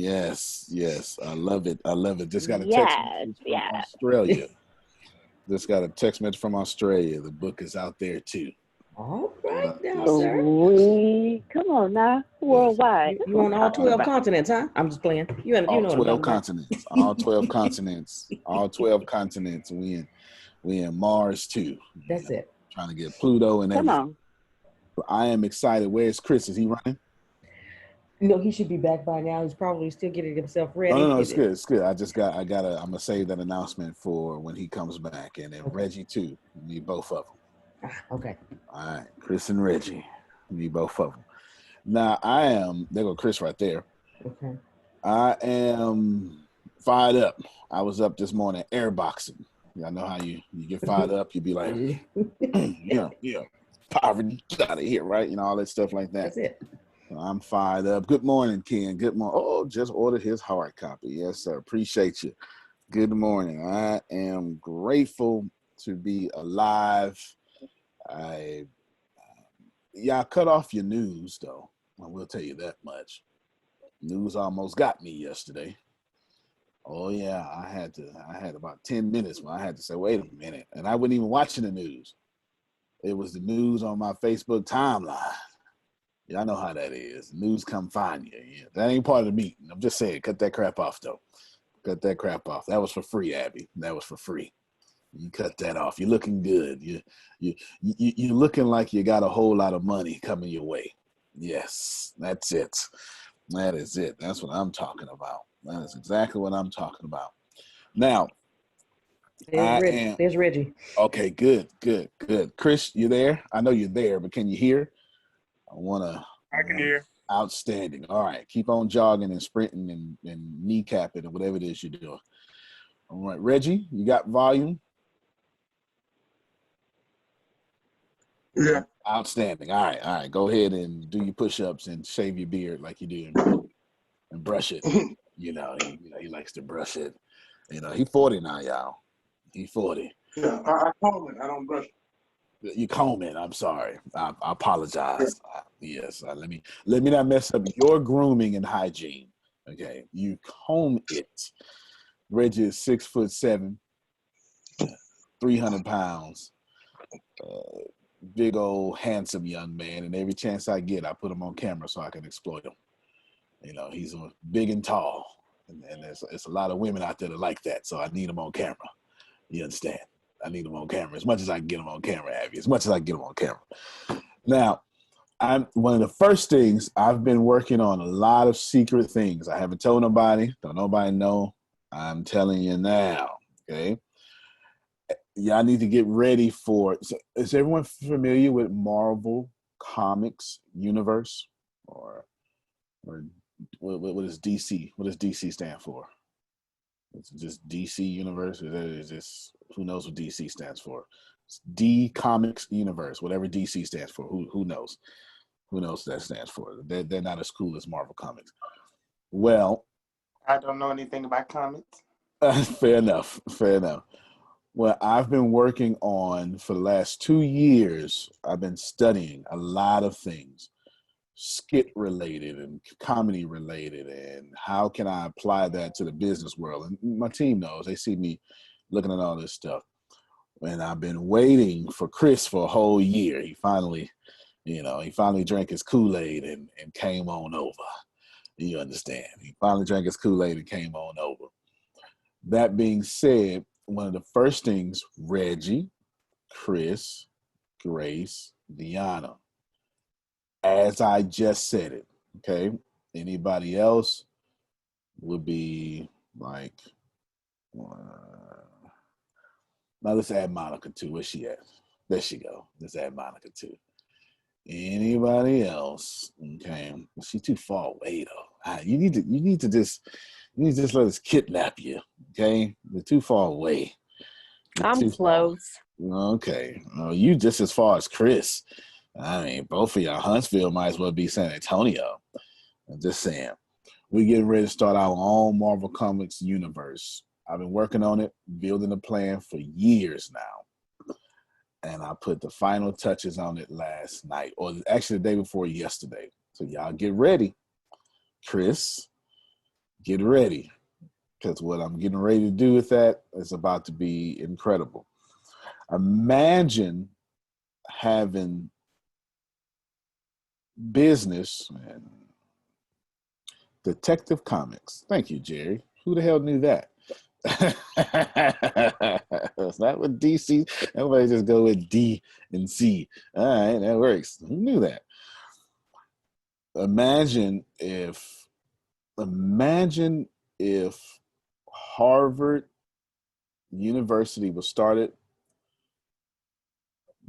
Yes, yes. I love it. I love it. Just got a text Yes, message from yes. Australia. Just got a text message from Australia. The book is out there too. All right now, Yes. sir. Come on now, worldwide. You on all 12 continents, huh? I'm just playing. You know All what I'm 12 talking continents. All 12 continents. All 12 continents. We in Mars too. That's it. Trying to get Pluto and Come everything. on. I am excited. Where's Chris? Is he running? No, he should be back by now. He's probably still getting himself ready. No, it's good. It's good. I'm gonna save that announcement for when he comes back. And then Okay. Reggie too. We need both of them. Okay. All right, Chris and Reggie. We need both of them. Now there go Chris right there. Okay. I am fired up. I was up this morning airboxing. Y'all know how you get fired up, you be like, poverty, get out of here, right? You know, all that stuff like that. That's it. So I'm fired up. Good morning, Ken. Good morning. Oh, just ordered his hard copy. Yes, sir. Appreciate you. Good morning. I am grateful to be alive. Y'all cut off your news, though. I will tell you that much. News almost got me yesterday. Oh yeah, I had about 10 minutes where I had to say, wait a minute. And I wasn't even watching the news. It was the news on my Facebook timeline. Yeah, I know how that is. News come find you. Yeah, that ain't part of the meeting. I'm just saying, cut that crap off though. Cut that crap off. That was for free, Abby. That was for free. You cut that off. You're looking good. You're looking like you got a whole lot of money coming your way. Yes, that's it. That is it. That's what I'm talking about. That is exactly what I'm talking about. Now, There's Reggie. Okay, good. Chris, you there? I know you're there, but can you hear? I can hear. Outstanding. All right, keep on jogging and sprinting and kneecapping and whatever it is you're doing. All right, Reggie, you got volume? Yeah. Outstanding. All right. Go ahead and do your push-ups and shave your beard like you do and brush it. He likes to brush it. He 40 now, y'all. He 40. Yeah, I comb it. I don't brush it. You comb it. I'm sorry. I apologize. Yes. Let me not mess up your grooming and hygiene. Okay. You comb it. Reggie is 6'7", 300 pounds. Big old handsome young man, and every chance I get, I put him on camera so I can exploit him. He's big and tall, and there's a lot of women out there that like that, so I need him on camera. You understand? I need him on camera as much as I can get him on camera, Abby. As much as I can get him on camera. Now, one of the first things I've been working on a lot of secret things. I haven't told nobody. Don't nobody know. I'm telling you now. Okay. Y'all need to get ready for. Is everyone familiar with Marvel Comics universe, or what is DC? What does DC stand for? It's just DC universe. Is this, who knows what DC stands for? It's D Comics universe. Whatever DC stands for. Who knows? Who knows what that stands for? They're not as cool as Marvel Comics. Well, I don't know anything about comics. Fair enough. Well, I've been working on, for the last 2 years, I've been studying a lot of things, skit related and comedy related, and how can I apply that to the business world? And my team knows. They see me looking at all this stuff. And I've been waiting for Chris for a whole year. He finally drank his Kool-Aid and came on over. You understand? He finally drank his Kool-Aid and came on over. That being said, one of the first things, Reggie, Chris, Grace, Deanna, as I just said it, okay? Anybody else would be like, now let's add Monica too. Where's she at? There she go. Let's add Monica too. Anybody else? Okay, she's too far away though. You need to just let us kidnap you. Okay, they're too far away. I'm close. Okay, you just as far as Chris. I mean, both of y'all, Huntsville might as well be San Antonio. I'm just saying. We're getting ready to start our own Marvel Comics universe. I've been working on it, building a plan for years now. And I put the final touches on it last night, or actually the day before yesterday. So y'all get ready. Chris, Get ready, because what I'm getting ready to do with that is about to be incredible. Imagine having business and Detective Comics. Thank you, Jerry. Who the hell knew that? It's not with DC. Everybody just go with D and C. All right, that works. Who knew that? Imagine if Harvard University was started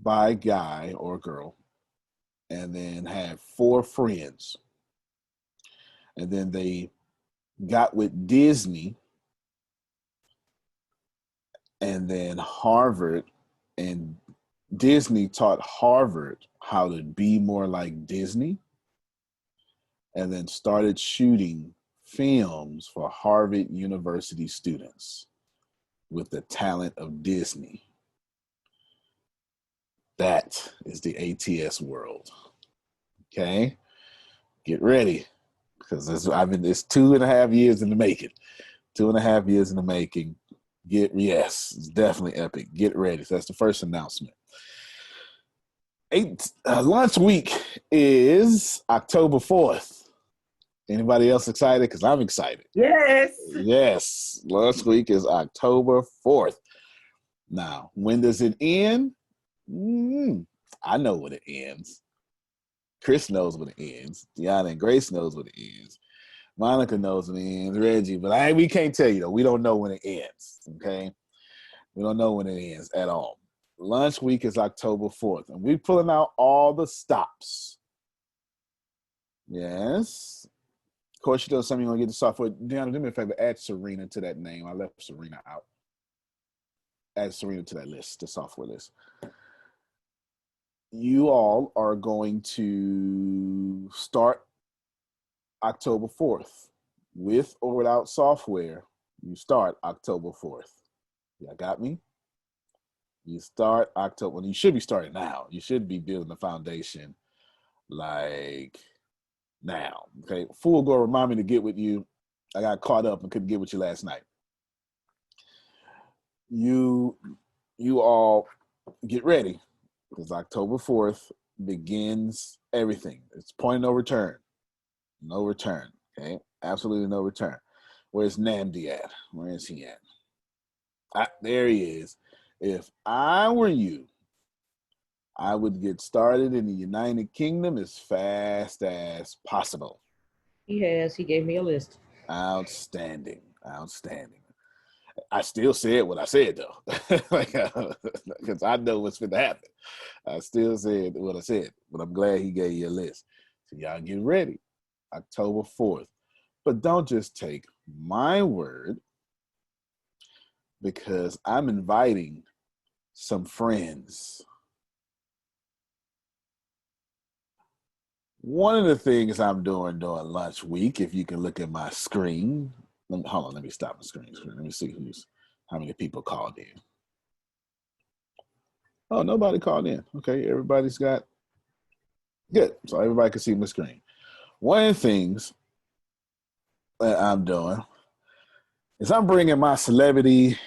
by a guy or a girl and then had 4 friends. And then they got with Disney, and then Harvard and Disney taught Harvard how to be more like Disney, and then started shooting films for Harvard University students with the talent of Disney. That is the ATS world. Okay? Get ready, because it's 2.5 years in the making. 2.5 years in the making. Yes, it's definitely epic. Get ready. So that's the first announcement. Launch week is October 4th. Anybody else excited? Because I'm excited. Yes. Yes. Launch week is October 4th. Now, when does it end? I know when it ends. Chris knows when it ends. Deanna and Grace knows when it ends. Monica knows when it ends. Reggie, but we can't tell you though. We don't know when it ends. Okay, we don't know when it ends at all. Launch week is October 4th, and we're pulling out all the stops. Yes. Of course, you know something you want to get the software. Deanna, do me a favor. Add Serena to that name. I left Serena out. Add Serena to that list, the software list. You all are going to start October 4th. With or without software, you start October 4th. Y'all got me? You start October. Well, you should be starting now. You should be building the foundation like now. Okay. Fool go remind me to get with you. I got caught up and couldn't get with you last night. You all get ready, because October 4th begins everything. It's point of no return. No return. Okay. Absolutely no return. Where's Namdi at? Where is he at? There he is. If I were you, I would get started in the United Kingdom as fast as possible. He has. He gave me a list. Outstanding. Outstanding. I still said what I said, though, because I know what's going to happen. I still said what I said, but I'm glad he gave you a list. So y'all get ready. October 4th. But don't just take my word, because I'm inviting some friends. One of the things I'm doing during lunch week, if you can look at my screen, hold on, let me stop my screen. Let me see how many people called in. Oh, nobody called in. Okay, everybody's got, good. So everybody can see my screen. One of the things that I'm doing is I'm bringing my celebrity,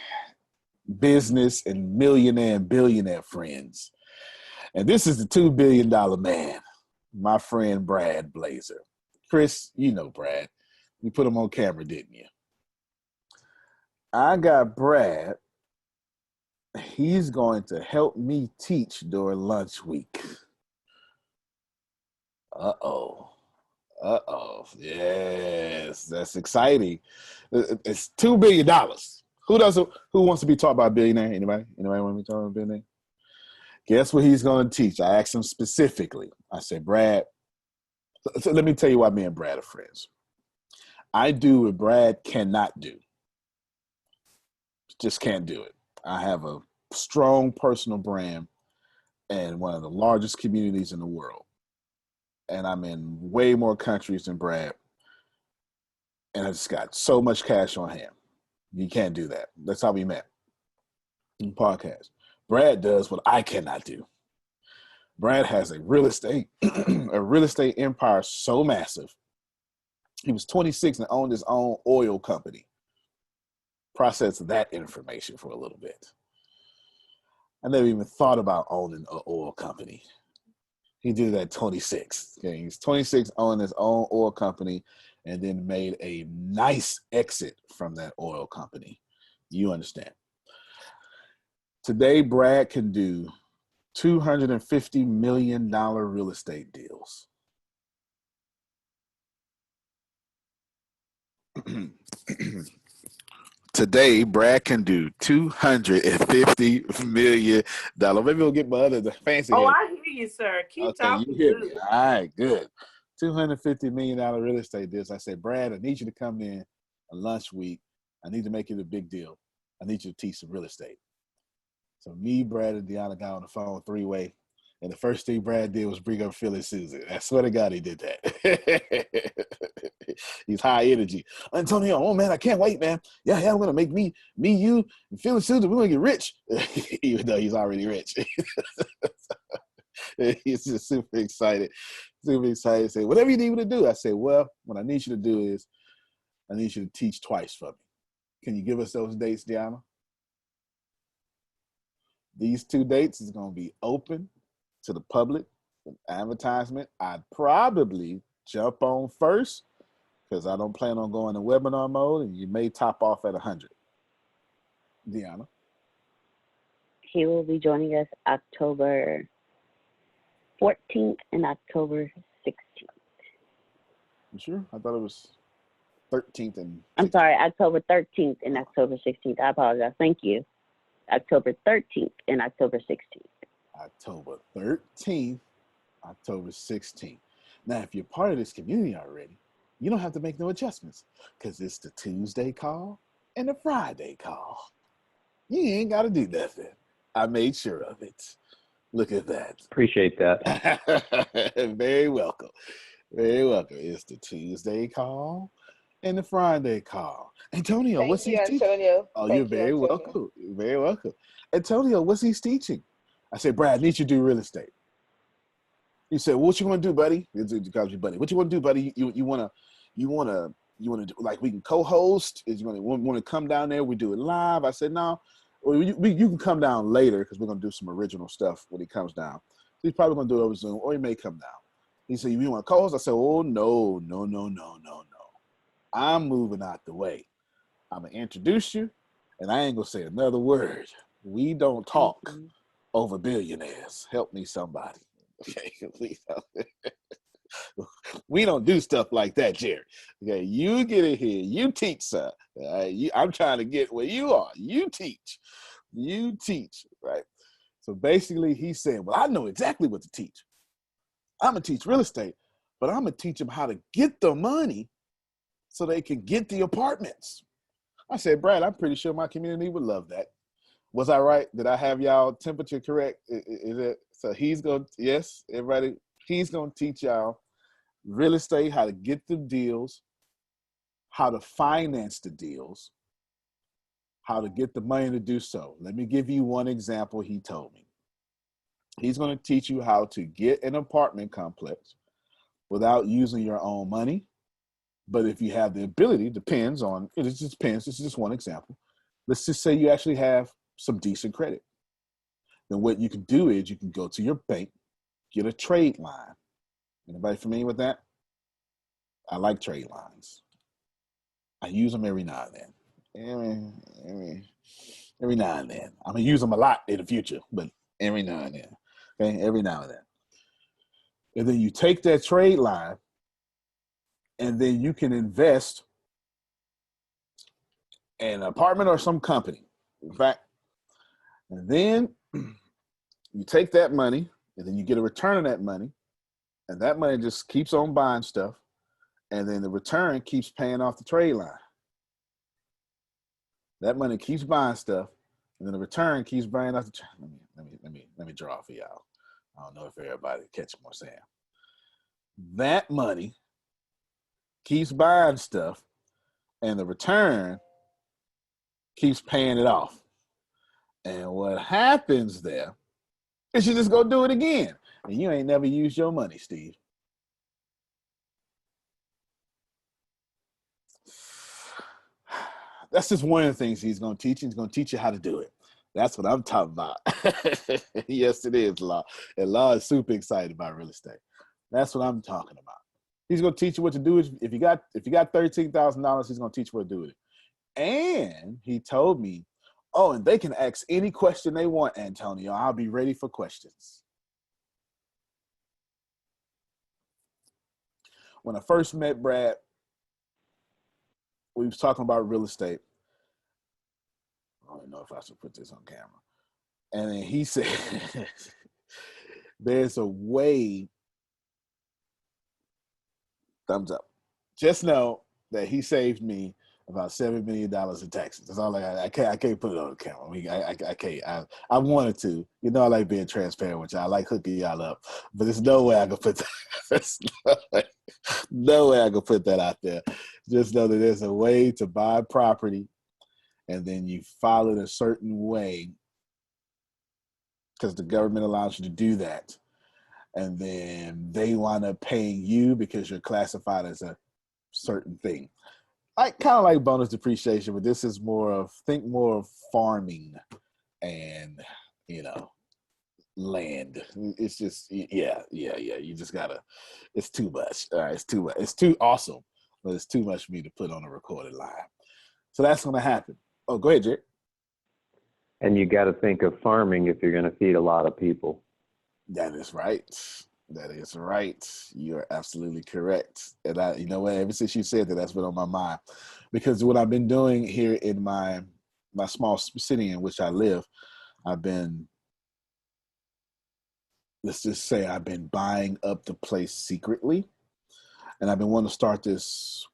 business, and millionaire and billionaire friends. And this is the $2 billion man, my friend Brad Blazer. Chris, you know Brad. You put him on camera, didn't you? I got Brad. He's going to help me teach during lunch week. Uh-oh. Yes, that's exciting. It's $2 billion. Who wants to be taught by a billionaire? Anybody? Anybody want to be taught by a billionaire? Guess what he's going to teach? I asked him specifically. I said, Brad, so let me tell you why me and Brad are friends. I do what Brad cannot do. Just can't do it. I have a strong personal brand and one of the largest communities in the world. And I'm in way more countries than Brad. And I just got so much cash on hand. You can't do that. That's how we met in podcast. Brad does what I cannot do. Brad has a real estate empire so massive He was 26 and owned his own oil company. Process that information for a little bit. I never even thought about owning an oil company. He did it at 26. Okay, he's 26, owning his own oil company, and then made a nice exit from that oil company. You understand? Today, Brad can do $250 million real estate deals. Today, Brad can do $250 million. Maybe we'll get my other fancy Oh, head. I hear you, sir. Keep Okay, talking. you hear me. All right, good. $250 million real estate deals. I said, Brad, I need you to come in a lunch week. I need to make it a big deal. I need you to teach some real estate. So me, Brad, and Deanna got on the phone three-way. And the first thing Brad did was bring up Phil and Susan. I swear to God, he did that. He's high energy. Antonio, oh man, I can't wait, man. Yeah, I'm gonna make me, you, and Phil and Susan, we're gonna get rich. Even though he's already rich. He's just super excited. Super excited. Say, whatever you need me to do. I say, well, what I need you to do is I need you to teach twice for me. Can you give us those dates, Deanna? These 2 dates is gonna be open to the public, advertisement. I'd probably jump on first because I don't plan on going to webinar mode, and you may top off at 100. Deanna? He will be joining us October 14th and October 16th. You sure? I thought it was 13th and 16th. I'm sorry, October 13th and October 16th. I apologize. Thank you. October 13th and October 16th. October 13th, October 16th. Now, if you're part of this community already, you don't have to make no adjustments because it's the Tuesday call and the Friday call. You ain't got to do nothing. I made sure of it. Look at that. Appreciate that. Very welcome. Very welcome. It's the Tuesday call and the Friday call. Antonio, what's he teaching? Antonio. Oh, Thank you're you, very Antonio. welcome. You're very welcome. Antonio, what's he teaching? I said, Brad, I need you to do real estate. He said, what you want to do, buddy? Buddy. What you want to do, buddy? You want to do, like, we can co-host? Is you want to come down there? We do it live? I said, no. Well, you can come down later because we're going to do some original stuff when he comes down. So he's probably going to do it over Zoom, or he may come down. He said, you want to co-host? I said, oh, no. I'm moving out the way. I'm going to introduce you, and I ain't going to say another word. We don't talk over billionaires. Help me, somebody. Okay, we don't do stuff like that, Jerry. Okay, you get in here, you teach, sir. I'm trying to get where you are. You teach, right? So basically, he's saying, well, I know exactly what to teach. I'm gonna teach real estate, but I'm gonna teach them how to get the money so they can get the apartments. I said, Brad, I'm pretty sure my community would love that. Was I right? Did I have y'all temperature correct? Is it? So he's going to, yes, everybody, he's going to teach y'all real estate, how to get the deals, how to finance the deals, how to get the money to do so. Let me give you one example he told me. He's going to teach you how to get an apartment complex without using your own money. But if you have the ability, depends on, it just depends. This is just one example. Let's just say you actually have some decent credit. Then what you can do is you can go to your bank, get a trade line. Anybody familiar with that? I like trade lines. I use them every now and then. Every now and then. I'm going to use them a lot in the future, but every now and then. Okay, every now and then. And then you take that trade line, and then you can invest in an apartment or some company. In fact, and then you take that money, and then you get a return on that money, and that money just keeps on buying stuff, and then the return keeps paying off the trade line. That money keeps buying stuff, and then the return keeps buying off the. Let me draw for y'all. I don't know if everybody catching what I'm saying. That money keeps buying stuff, and the return keeps paying it off. And what happens there is you just go do it again. And you ain't never used your money, Steve. that's just one of the things he's going to teach you. He's going to teach you how to do it. That's what I'm talking about. Yes, it is, Law. And Law is super excited about real estate. That's what I'm talking about. He's going to teach you what to do. If you got $13,000, he's going to teach you what to do with it. And he told me, oh, and they can ask any question they want, Antonio. I'll be ready for questions. When I first met Brad, we was talking about real estate. I don't know if I should put this on camera. And then he said, there's a way, thumbs up. Just know that he saved me about $7 million in taxes. That's all I can't put it on the camera. I can't. I wanted to. You know, I like being transparent with y'all. I like hooking y'all up. But there's no way I can put that. There's no way I can put that out there. Just know that there's a way to buy property, and then you follow it a certain way because the government allows you to do that. And then they wind up paying you because you're classified as a certain thing. Like kind of like bonus depreciation, but this is more of farming and, you know, land. It's just, yeah. You just gotta, it's too much. It's too much. It's too awesome, but it's too much for me to put on a recorded line. So that's going to happen. Oh, go ahead, Jake. And you got to think of farming if you're going to feed a lot of people. That is right. That is right. You're absolutely correct. And I, you know what, ever since you said that, that's been on my mind. Because what I've been doing here in my small city in which I live, I've been, let's just say I've been buying up the place secretly. And I've been wanting to start this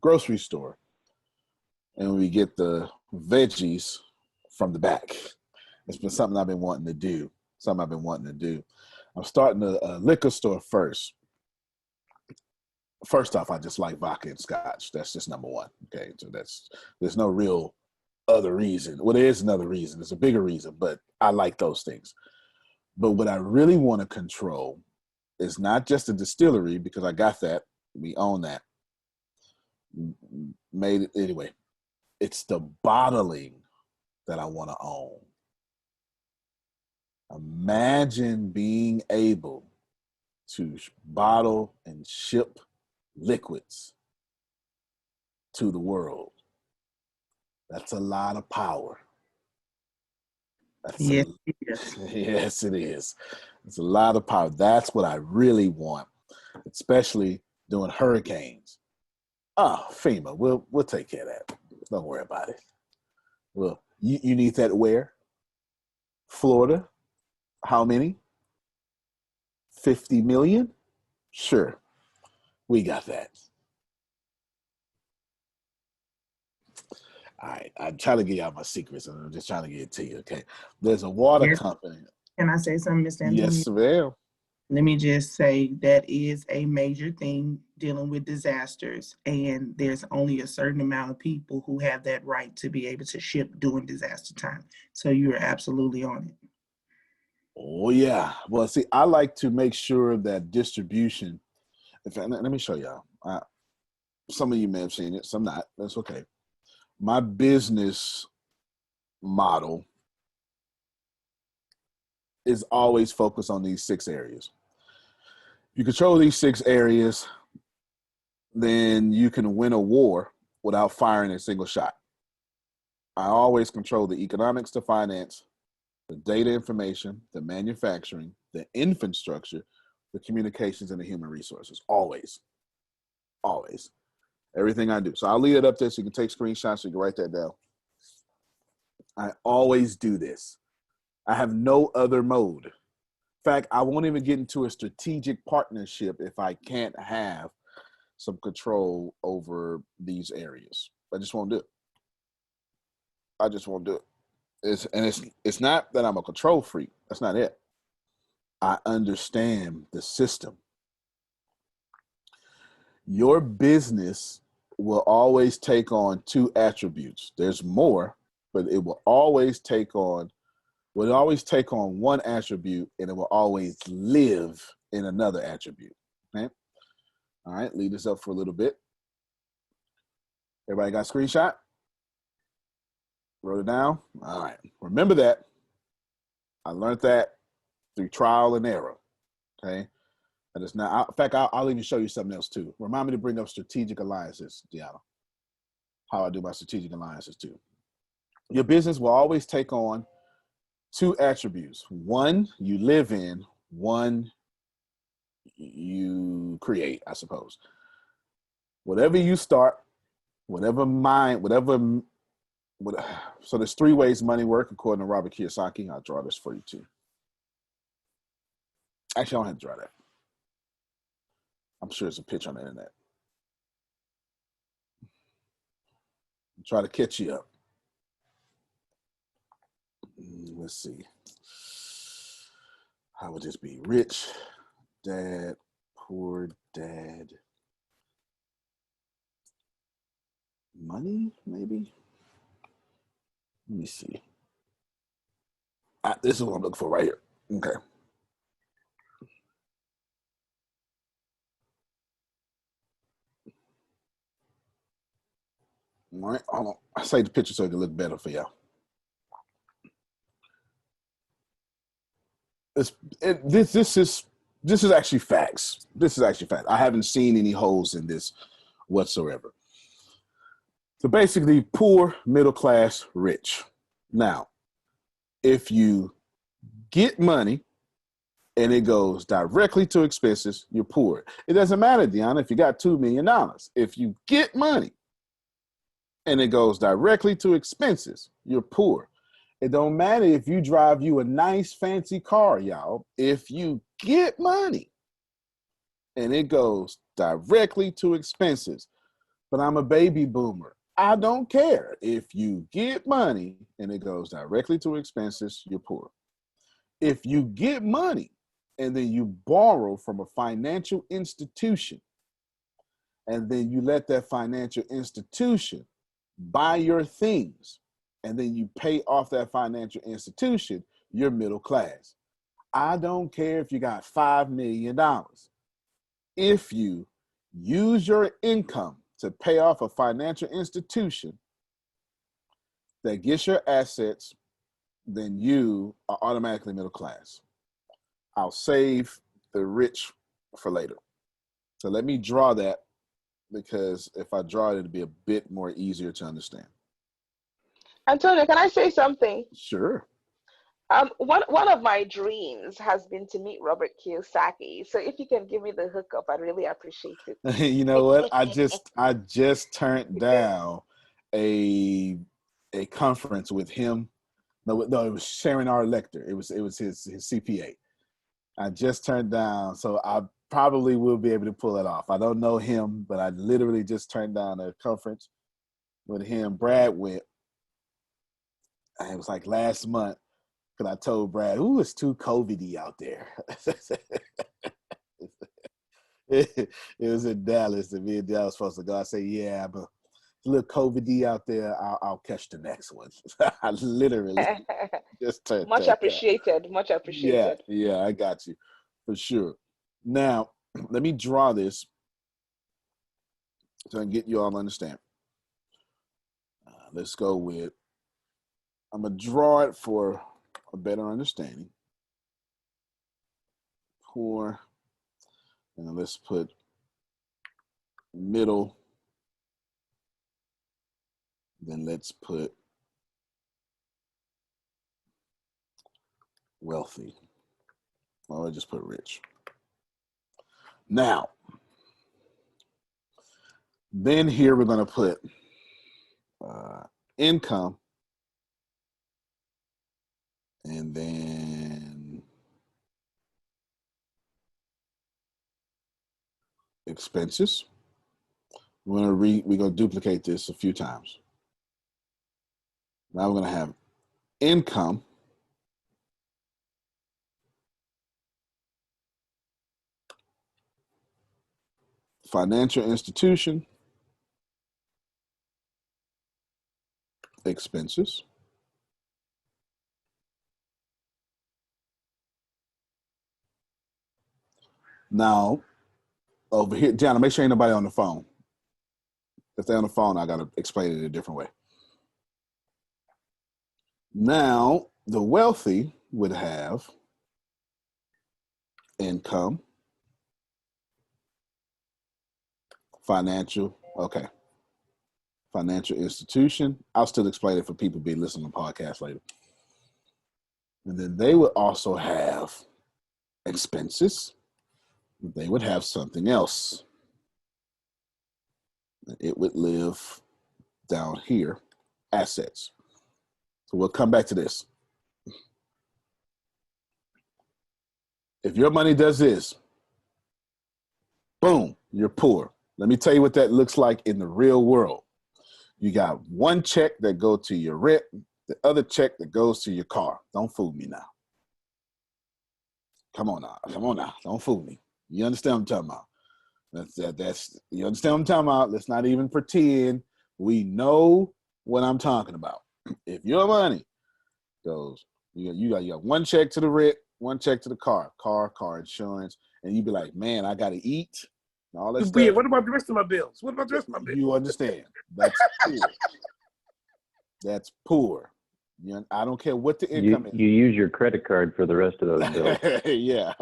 grocery store. And we get the veggies from the back. It's been something I've been wanting to do. I'm starting a liquor store first. First off, I just like vodka and scotch. That's just number one. Okay, so there's no real other reason. Well, there is another reason. There's a bigger reason, but I like those things. But what I really want to control is not just a distillery, because I got that. We own that. Made it anyway. It's the bottling that I want to own. Imagine being able to bottle and ship liquids to the world. That's a lot of power. Yes, yes, it is. It's a lot of power. That's what I really want, especially during hurricanes. Oh, FEMA, we'll take care of that. Don't worry about it. Well, you need that where? Florida? How many? 50 million? Sure. We got that. All right. I'm trying to get y'all my secrets, and I'm just trying to get it to you, okay? There's a water company. Can I say something, Mr. Antonio? Yes, ma'am. Let me just say that is a major thing dealing with disasters, and there's only a certain amount of people who have that right to be able to ship during disaster time. So you're absolutely on it. Oh, yeah. Well, see, I like to make sure that distribution, let me show y'all. Some of you may have seen it, some not. That's okay. My business model is always focused on these 6 areas. You control these 6 areas, then you can win a war without firing a single shot. I always control the economics, the finance, the data information, the manufacturing, the infrastructure, the communications, and the human resources. Always. Always. Everything I do. So I'll leave it up there so you can take screenshots so you can write that down. I always do this. I have no other mode. In fact, I won't even get into a strategic partnership if I can't have some control over these areas. I just won't do it. I just won't do it. It's not that I'm a control freak. That's not it. I understand the system. Your business will always take on 2 attributes. There's more, but it will always take on one attribute, and it will always live in another attribute. Okay? All right, leave this up for a little bit. Everybody got a screenshot? Wrote it down? All right. Remember that. I learned that through trial and error. Okay. And it's not, in fact, I'll even show you something else too. Remind me to bring up strategic alliances, Deanna. How I do my strategic alliances too. Your business will always take on two attributes. One you live in, one you create, I suppose. Whatever you start, so there's three ways money work according to Robert Kiyosaki. I'll draw this for you too. Actually, I don't have to draw that. I'm sure it's a picture on the internet. Try to catch you up. Let's see. How would this be? Rich dad, poor dad. Money, maybe? Let me see. This is what I'm looking for right here. Okay. All right, hold on. I say the picture so it can look better for y'all. This is actually facts. This is actually fact. I haven't seen any holes in this whatsoever. So basically, poor, middle class, rich. Now, if you get money and it goes directly to expenses, you're poor. It doesn't matter, Deanna, if you got $2 million. If you get money and it goes directly to expenses, you're poor. It don't matter if you drive you a nice fancy car, y'all. If you get money and it goes directly to expenses, but I'm a baby boomer. I don't care. If you get money and it goes directly to expenses, you're poor. If you get money and then you borrow from a financial institution and then you let that financial institution buy your things and then you pay off that financial institution, you're middle class. I don't care if you got $5 million. If you use your income to pay off a financial institution that gets your assets, then you are automatically middle class. I'll save the rich for later. So let me draw that, because if I draw it, it'll be a bit more easier to understand. Antonio, can I say something? Sure. One of my dreams has been to meet Robert Kiyosaki. So if you can give me the hookup, I'd really appreciate it. You know what? I just turned down a conference with him. No, it was Sharon R. Lecter. It was his CPA. I just turned down, so I probably will be able to pull it off. I don't know him, but I literally just turned down a conference with him. Brad went. It was like last month. Because I told Brad, ooh, it's too COVID-y out there. It was in Dallas, and me and Dallas supposed to go. I say, yeah, but it's a little COVID-y out there. I'll catch the next one. I literally just turned Much appreciated. Much appreciated. Yeah, I got you for sure. Now, let me draw this so I can get you all to understand. Let's go with, I'm going to draw it for a better understanding. Poor, and let's put middle, then let's put wealthy, or I'll just put rich. Now, then here we're going to put income, and then expenses. We're gonna duplicate this a few times. Now we're gonna have income, financial institution, expenses. Now, over here, Gianna, make sure ain't nobody on the phone. If they're on the phone, I got to explain it a different way. Now, the wealthy would have income, financial institution. I'll still explain it for people be listening to podcasts later. And then they would also have expenses. They would have something else. It would live down here, assets. So we'll come back to this. If your money does this, boom, you're poor. Let me tell you what that looks like in the real world. You got one check that goes to your rent, the other check that goes to your car. Don't fool me now. Come on now. Don't fool me. You understand what I'm talking about? You understand what I'm talking about? Let's not even pretend we know what I'm talking about. If your money goes, you got one check to the rent, one check to the car insurance, and you be like, man, I gotta eat and all that stuff. Yeah, what about the rest of my bills? You understand? That's poor. That's poor. I don't care what the income is. You use your credit card for the rest of those bills. Yeah.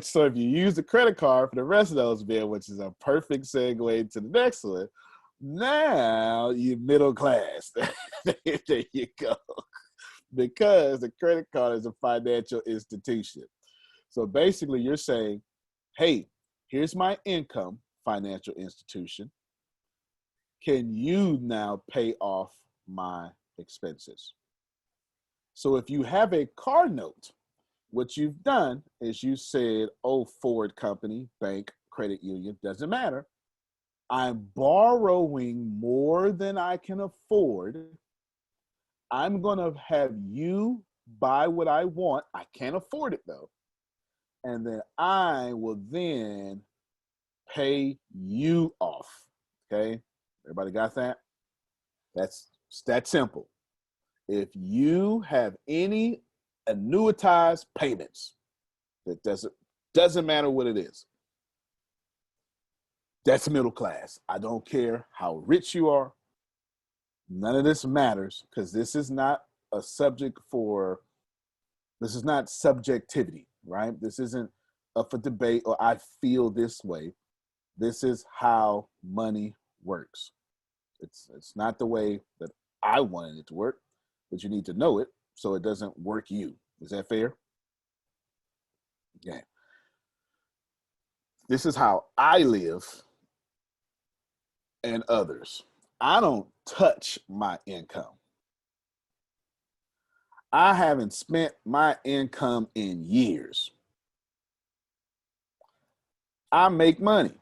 So if you use the credit card for the rest of those bills, which is a perfect segue to the next one, now you're middle class. There you go. Because the credit card is a financial institution. So basically you're saying, hey, here's my income, financial institution. Can you now pay off my expenses? So if you have a car note, what you've done is you said, oh, Ford company, bank, credit union, doesn't matter. I'm borrowing more than I can afford. I'm going to have you buy what I want. I can't afford it though. And then I will then pay you off. Okay. Everybody got that? That's that simple. If you have any annuitized payments, that doesn't matter what it is. That's middle class. I don't care how rich you are. None of this matters because this is not subjectivity, right? This isn't up for debate or I feel this way. This is how money works. It's not the way that I wanted it to work, but you need to know it so it doesn't work you. Is that fair? Yeah. This is how I live and others. I don't touch my income. I haven't spent my income in years. I make money.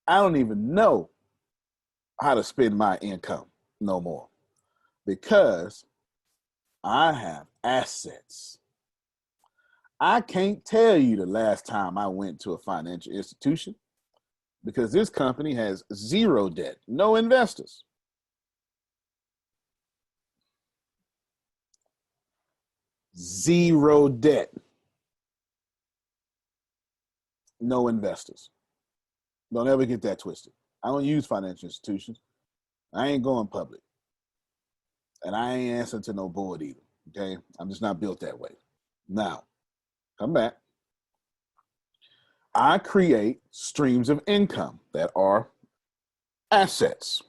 I don't even know how to spend my income no more because I have assets. I can't tell you the last time I went to a financial institution because this company has zero debt, no investors. Zero debt, no investors. Don't ever get that twisted. I don't use financial institutions. I ain't going public. And I ain't answering to no board either, okay? I'm just not built that way. Now, come back. I create streams of income that are assets.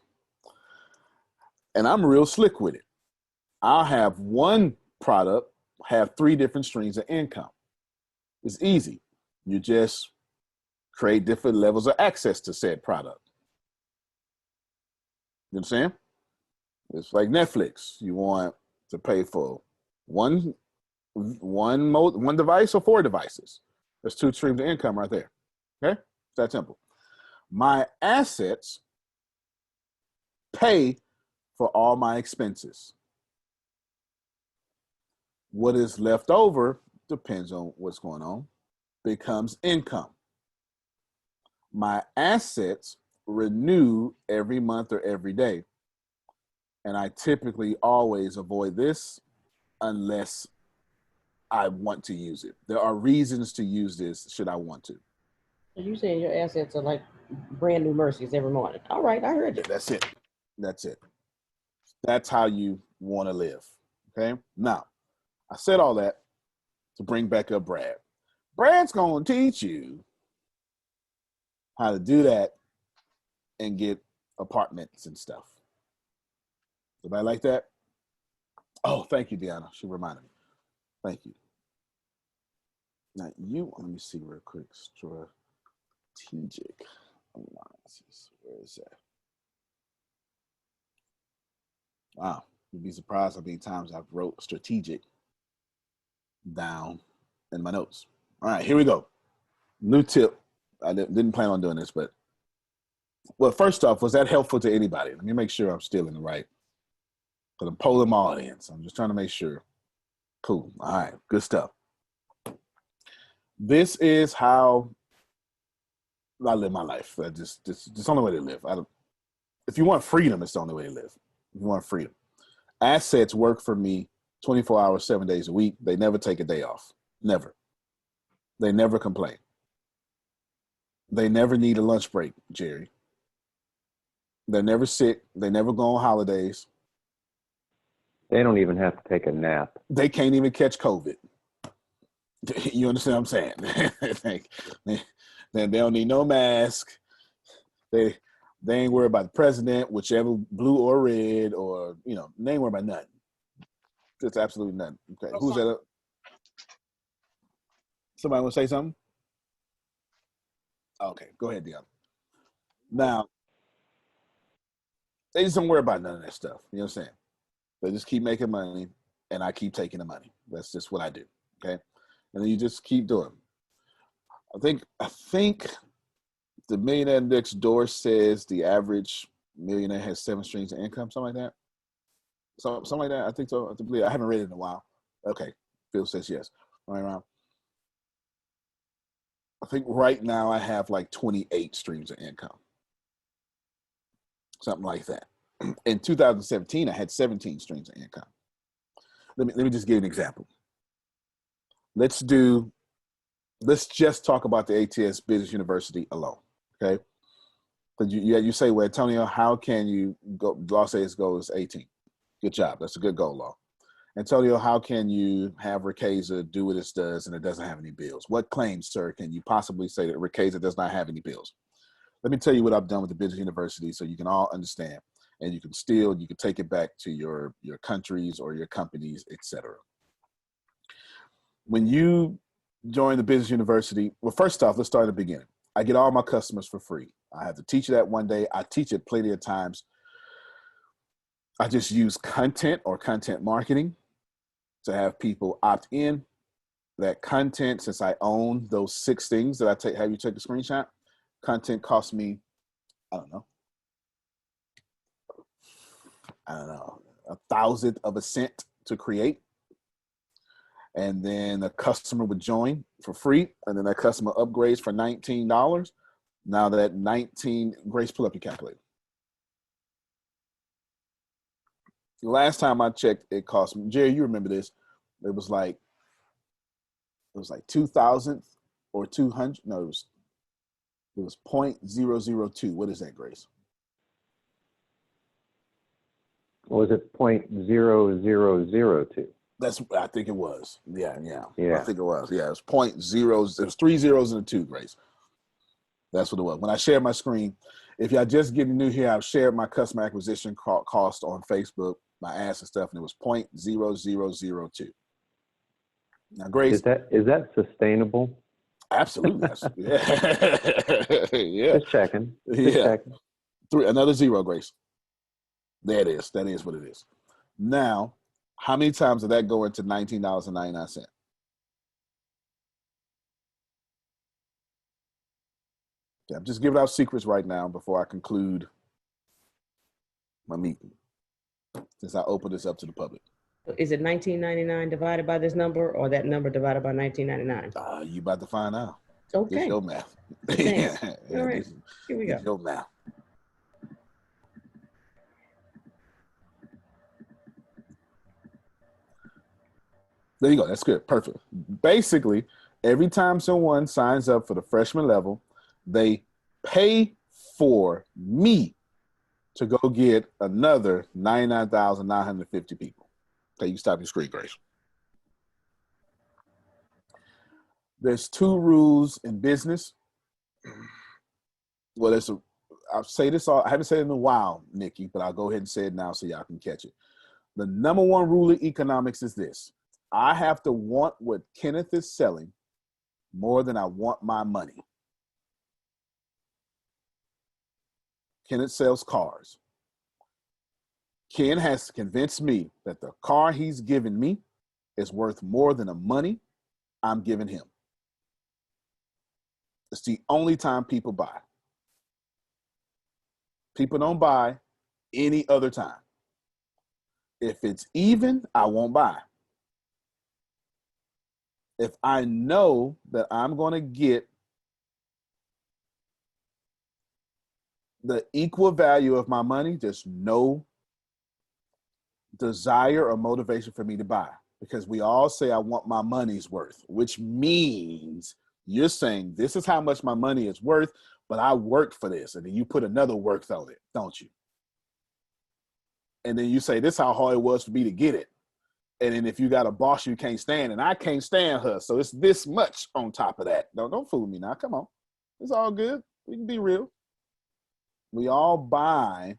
And I'm real slick with it. I'll have one product have 3 different streams of income. It's easy. You just create different levels of access to said product. You understand? It's like Netflix. You want to pay for one device or 4 devices. There's 2 streams of income right there. Okay? It's that simple. My assets pay for all my expenses. What is left over depends on what's going on, becomes income. My assets renew every month or every day. And I typically always avoid this unless I want to use it. There are reasons to use this should I want to. You saying your assets are like brand new Mercies every morning. All right, I heard you. That's it. That's it. That's how you want to live. Okay. Now, I said all that to bring back up Brad. Brad's going to teach you how to do that and get apartments and stuff. Anybody like that? Oh, thank you, Deanna. She reminded me. Thank you. Now, let me see real quick. Strategic alliances. Where is that? Wow. You'd be surprised how many times I've wrote strategic down in my notes. All right, here we go. New tip. I didn't plan on doing this, but well, first off, was that helpful to anybody? Let me make sure I'm still in the right. Because I'm polling my audience. I'm just trying to make sure. Cool. All right, good stuff. This is how I live my life. Just the only way to live. If you want freedom, it's the only way to live. If you want freedom. Assets work for me 24 hours, 7 days a week. They never take a day off. Never. They never complain. They never need a lunch break, Jerry. They're never sick. They never go on holidays. They don't even have to take a nap. They can't even catch COVID. You understand what I'm saying? they don't need no mask. They ain't worried about the president, whichever blue or red, or they ain't worried about nothing. Just absolutely nothing. Okay, who's that? Somebody want to say something? Okay, go ahead, Dion. Now, they just don't worry about none of that stuff. You know what I'm saying? They just keep making money, and I keep taking the money. That's just what I do. Okay, and then you just keep doing. I think the millionaire next door says the average millionaire has 7 streams of income, something like that. Something like that. I think so. I haven't read it in a while. Okay, Phil says yes. Right around. I think right now I have like 28 streams of income. Something like that. In 2017, I had 17 streams of income. Let me just give you an example. Let's just talk about the ATS Business University alone, okay? Because you say, well, Antonio, how can you go? Law says his goal is 18. Good job. That's a good goal, Law. Antonio, how can you have Ricasa do what it does and it doesn't have any bills? What claims, sir, can you possibly say that Ricasa does not have any bills? Let me tell you what I've done with the Business University so you can all understand. And you can take it back to your countries or your companies, etc. When you join the Business University, well, first off, let's start at the beginning. I get all my customers for free. I have to teach that one day. I teach it plenty of times. I just use content or content marketing to have people opt in. That content, since I own those 6 things that have you take a screenshot, content costs me, I don't know, 1/1000 of a cent to create. And then a customer would join for free, and then that customer upgrades for $19. Now that 19, Grace, pull up your calculator. The last time I checked, it cost me, Jerry, you remember this, it was like 2,000 or 200, no, it was 0.002. What is that, Grace? Was it 0.0002? I think it was. Yeah. Yeah. I think it was. Yeah, it was 0.0. It was 3 zeros and a 2, Grace. That's what it was. When I shared my screen, if y'all just getting new here, I've shared my customer acquisition cost on Facebook, my ads and stuff, and it was 0.0002. Now, Grace, Is that sustainable? absolutely. Yeah. Just checking. Checking. Another 0, Grace. There it is. That is what it is. Now, how many times did that go into $19.99? Okay, I'm just giving out secrets right now before I conclude my meeting, since I open this up to the public. Is it $19.99 divided by this number, or that number divided by $19.99? You about to find out. Okay. It's your math. All right. Here we go. It's your math. There you go. That's good. Perfect. Basically, every time someone signs up for the freshman level, They pay for me to go get another 99,950 people. Okay, you can stop your screen, Grace. There's two rules in business. Well, I'll say this I haven't said it in a while, Nikki, but I'll go ahead and say it now so y'all can catch it. The number one rule of economics is this. I have to want what Kenneth is selling more than I want my money. Kenneth sells cars. Ken has to convince me that the car he's giving me is worth more than the money I'm giving him. It's the only time people buy. People don't buy any other time. If it's even, I won't buy. If I know that I'm going to get the equal value of my money, there's no desire or motivation for me to buy, because we all say I want my money's worth, which means you're saying this is how much my money is worth, but I worked for this. And then you put another worth on it, don't you? And then you say this is how hard it was for me to get it. And then if you got a boss you can't stand, and I can't stand her, so it's this much on top of that. Don't fool me now. Come on. It's all good. We can be real. We all buy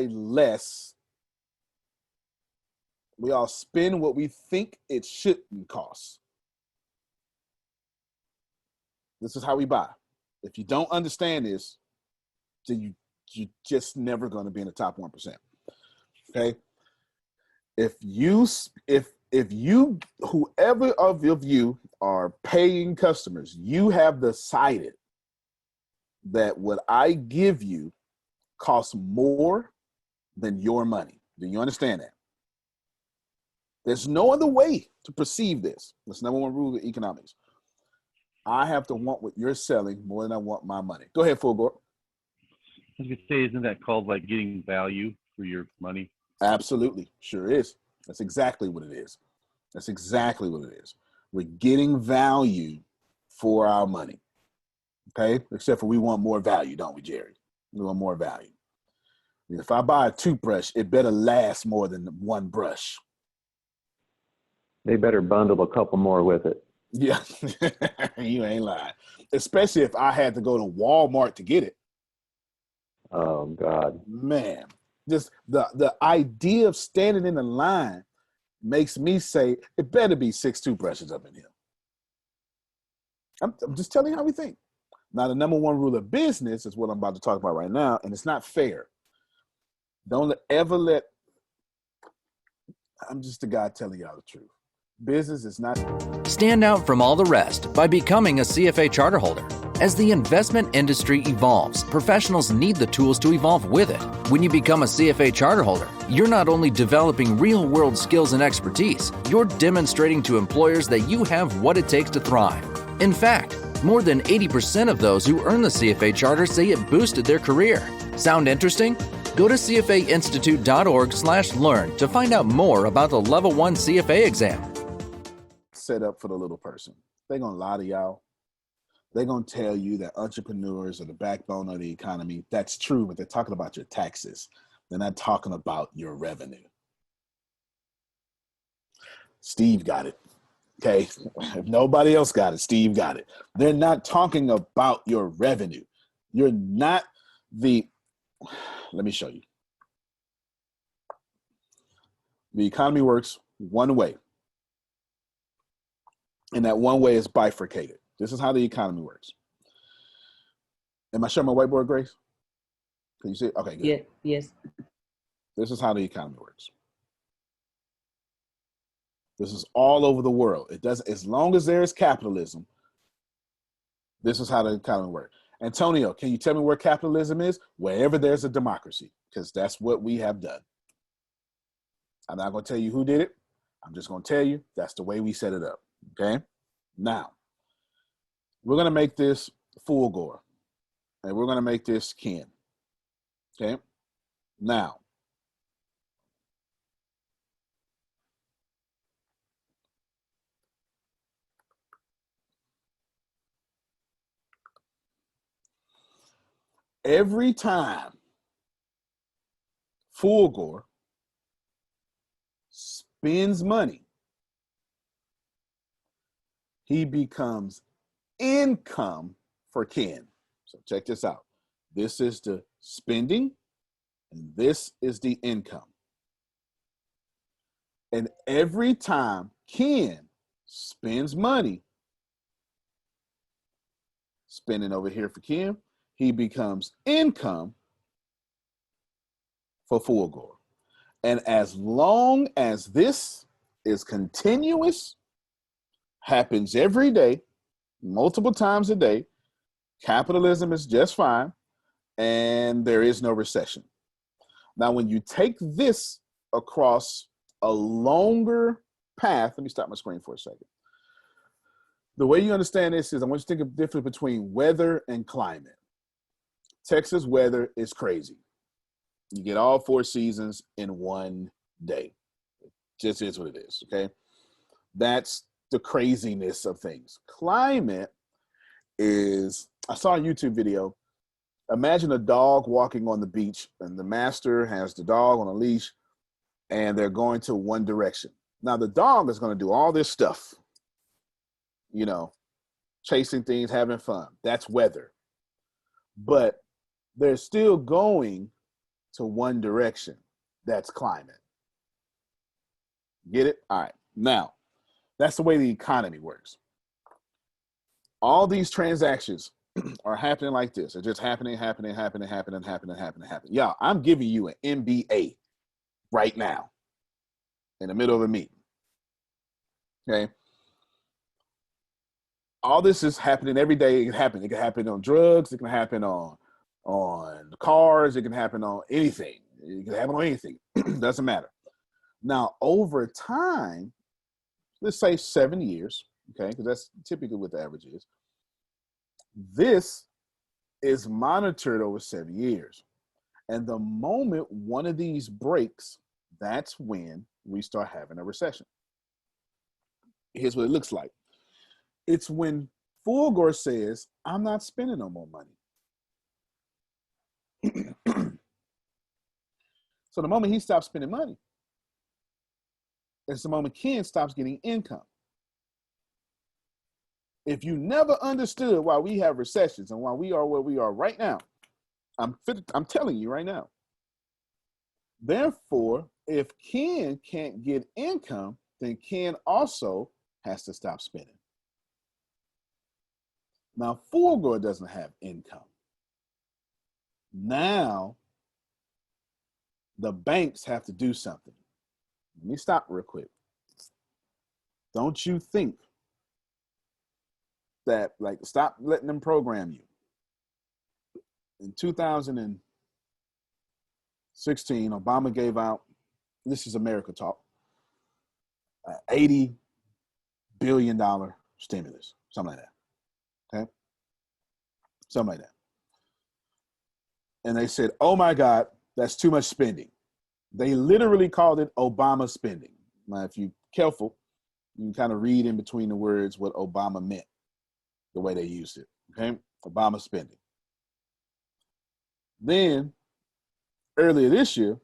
less. We all spend what we think it shouldn't cost. This is how we buy. If you don't understand this, then you're just never going to be in the top 1%. Okay? If you, whoever of you are paying customers, you have decided that what I give you costs more than your money. Do you understand that? There's no other way to perceive this. That's number one rule of economics. I have to want what you're selling more than I want my money. Go ahead, Fulgore. I was going to say, isn't that called like getting value for your money? Absolutely. Sure is. That's exactly what it is. That's exactly what it is. We're getting value for our money. Okay? Except for we want more value, don't we, Jerry? We want more value. If I buy a toothbrush, it better last more than one brush. They better bundle a couple more with it. Yeah, you ain't lying. Especially if I had to go to Walmart to get it. Oh, God. Man, just the idea of standing in the line makes me say, it better be 6 toothbrushes up in here. I'm just telling you how we think. Now, the number one rule of business is what I'm about to talk about right now, and it's not fair. Don't ever let, I'm just the guy telling y'all the truth. Business is not. Stand out from all the rest by becoming a CFA charter holder. As the investment industry evolves, professionals need the tools to evolve with it. When you become a CFA charter holder, you're not only developing real-world skills and expertise, you're demonstrating to employers that you have what it takes to thrive. In fact, more than 80% of those who earn the CFA charter say it boosted their career. Sound interesting? Go to cfainstitute.org/learn to find out more about the Level 1 CFA exam. Set up for the little person. They're going to lie to y'all. They're going to tell you that entrepreneurs are the backbone of the economy. That's true, but they're talking about your taxes. They're not talking about your revenue. Steve got it. Okay? If nobody else got it, Steve got it. They're not talking about your revenue. You're not the, let me show you. The economy works one way. And that one way is bifurcated. This is how the economy works. Am I showing my whiteboard, Grace? Can you see it? Okay, good. Yeah, yes. This is how the economy works. This is all over the world. It does, as long as there is capitalism, this is how the economy works. Antonio, can you tell me where capitalism is? Wherever there's a democracy, because that's what we have done. I'm not going to tell you who did it. I'm just going to tell you that's the way we set it up. Okay? Now, we're going to make this Fulgore, and we're going to make this Ken. Okay? Now, every time Fulgore spends money, he becomes income for Ken. So check this out. This is the spending, and this is the income. And every time Ken spends money, spending over here for Ken, he becomes income for Fulgore. And as long as this is continuous, happens every day, multiple times a day, capitalism is just fine, and there is no recession. Now, when you take this across a longer path, let me stop my screen for a second. The way you understand this is I want you to think of the difference between weather and climate. Texas weather is crazy. You get all 4 seasons in one day. It just is what it is, okay? That's the craziness of things. Climate is, I saw a YouTube video. Imagine a dog walking on the beach, and the master has the dog on a leash, and they're going to one direction. Now, the dog is going to do all this stuff, you know, chasing things, having fun. That's weather. But they're still going to one direction. That's climate. Get it? All right. Now, that's the way the economy works. All these transactions are happening like this. They're just happening. Yeah, I'm giving you an MBA right now in the middle of a meeting. Okay. All this is happening every day. It can happen. It can happen on drugs. It can happen on cars. It can happen on anything. It can happen on anything. Doesn't matter. Now, over time, let's say 7 years, okay, because that's typically what the average is. This is monitored over 7 years. And the moment one of these breaks, that's when we start having a recession. Here's what it looks like. It's when Fulgore says, I'm not spending no more money. So the moment he stops spending money, it's the moment Ken stops getting income. If you never understood why we have recessions and why we are where we are right now, I'm telling you right now. Therefore, if Ken can't get income, then Ken also has to stop spending. Now, Fulgore doesn't have income. Now, the banks have to do something. Let me stop real quick. Don't you think that, like, stop letting them program you. In 2016, Obama gave out, this is America talk, $80 billion stimulus, something like that. Okay? Something like that. And they said, oh my God, that's too much spending. They literally called it Obama spending. Now, if you're careful, you can kind of read in between the words what Obama meant, the way they used it. Okay? Obama spending. Then, earlier this year,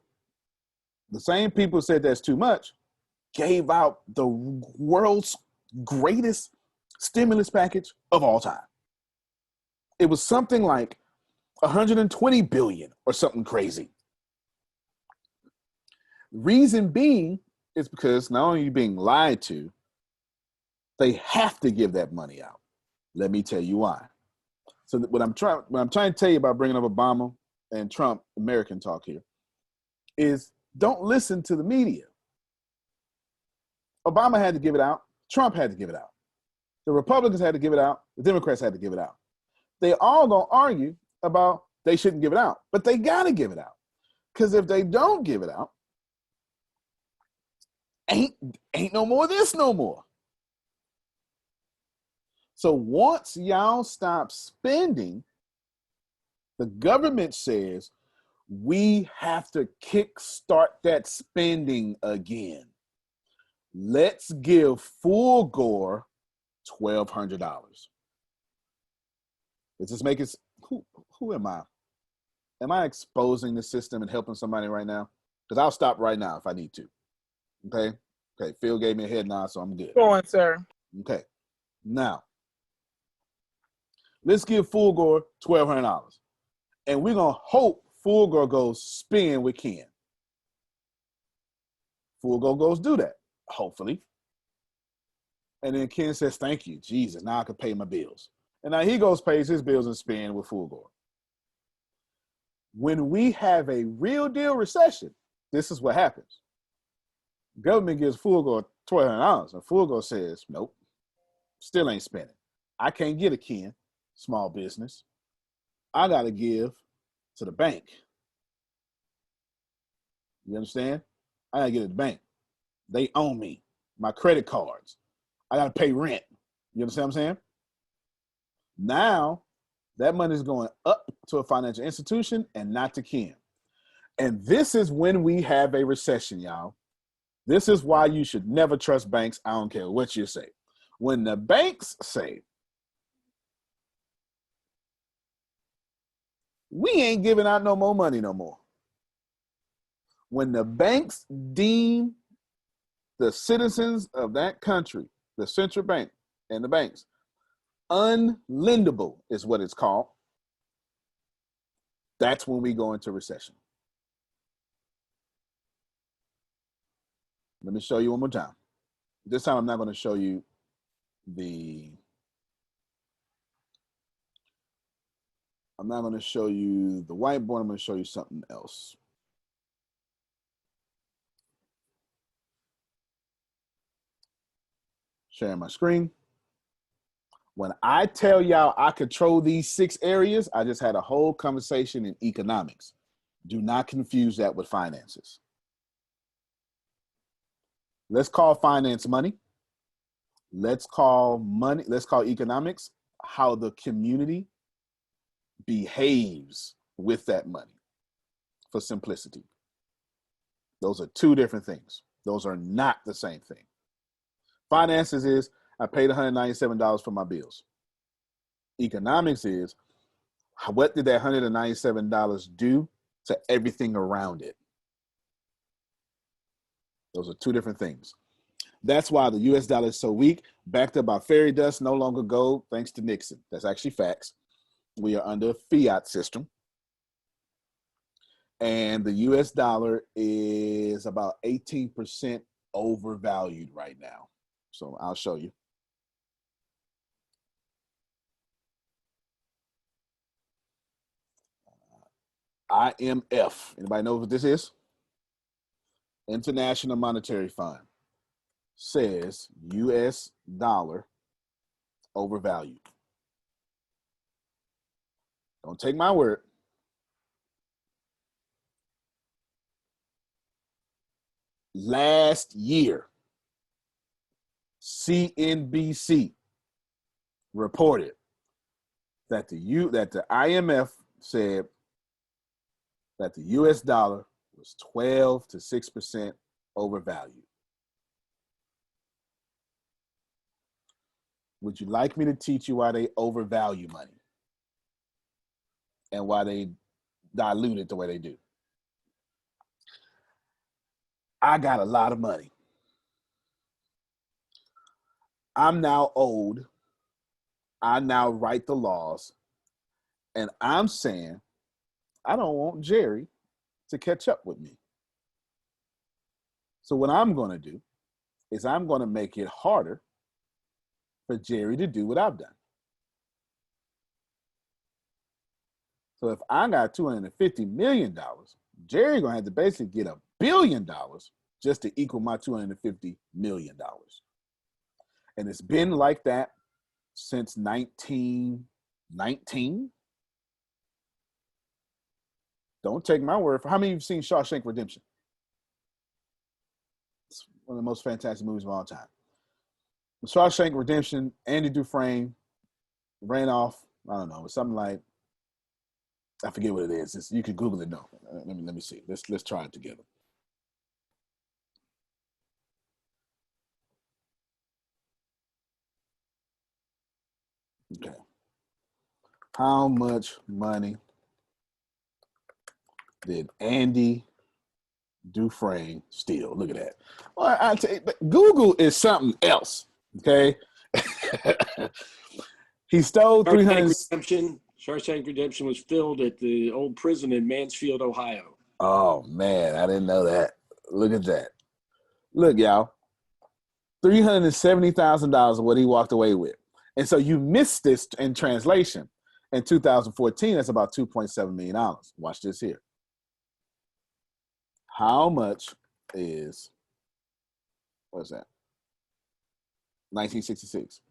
the same people said that's too much, gave out the world's greatest stimulus package of all time. It was something like 120 billion or something crazy. Reason being is because not only are you being lied to, they have to give that money out. Let me tell you why. So what I'm trying to tell you about bringing up Obama and Trump, American talk here, is don't listen to the media. Obama had to give it out. Trump had to give it out. The Republicans had to give it out. The Democrats had to give it out. They all gonna argue about they shouldn't give it out, but they gotta give it out. Because if they don't give it out, ain't no more of this no more. So once y'all stop spending, the government says we have to kickstart that spending again. Let's give Fulgore $1,200. Let's just make it. Who am I? Am I exposing the system and helping somebody right now? Because I'll stop right now if I need to. Okay. Okay. Phil gave me a head nod, so I'm good. Go on, sir. Okay. Now, let's give Fulgore $1,200. And we're going to hope Fulgore goes spin with Ken. Fulgore goes do that, hopefully. And then Ken says, thank you, Jesus, now I can pay my bills. And now he goes, pays his bills and spin with Fulgore. When we have a real deal recession, this is what happens. Government gives Fulgore $1,200, and Fulgore says, nope, still ain't spending. I can't get a Ken, small business. I got to give to the bank. You understand? I got to get to the bank. They own me, my credit cards. I got to pay rent. You understand what I'm saying? Now, that money is going up to a financial institution and not to Ken. And this is when we have a recession, y'all. This is why you should never trust banks. I don't care what you say. When the banks say, we ain't giving out no more money no more. When the banks deem the citizens of that country, the central bank and the banks, unlendable is what it's called, that's when we go into recession. Let me show you one more time. This time I'm not going to show you the whiteboard. I'm going to show you something else. Sharing my screen. When I tell y'all I control these 6 areas, I just had a whole conversation in economics. Do not confuse that with finances. Let's call finance money. Let's call economics how the community behaves with that money, for simplicity. Those are 2 different things. Those are not the same thing. Finances is I paid $197 for my bills. Economics is what did that $197 do to everything around it? Those are 2 different things. That's why the US dollar is so weak, backed up by fairy dust, no longer gold, thanks to Nixon. That's actually facts. We are under a fiat system. And the US dollar is about 18% overvalued right now. So I'll show you. IMF. Anybody know what this is? International Monetary Fund says US dollar overvalued. Don't take my word. Last year, CNBC reported that the IMF said that the US dollar was 12 to 6% overvalued. Would you like me to teach you why they overvalue money and why they dilute it the way they do? I got a lot of money. I'm now old. I now write the laws. And I'm saying, I don't want Jerry to catch up with me. So what I'm going to do is I'm going to make it harder for Jerry to do what I've done. So if I got $250 million, Jerry going to have to basically get $1 billion just to equal my $250 million. And it's been like that since 1919. Don't take my word for how many of you have seen Shawshank Redemption? It's one of the most fantastic movies of all time. The Shawshank Redemption, Andy Dufresne ran off, I don't know, something like, I forget what it is. You can Google it. No, let me see. Let's try it together. Okay. How much money Did Andy Dufresne steal? Look at that. Well, I tell you, Google is something else. Okay. He stole 300. Shark Tank Redemption was filmed at the old prison in Mansfield, Ohio. Oh man, I didn't know that. Look at that. Look, y'all. $370,000 of what he walked away with. And so you missed this in translation. In 2014, that's about $2.7 million. Watch this here. How much is, what is that? 1966.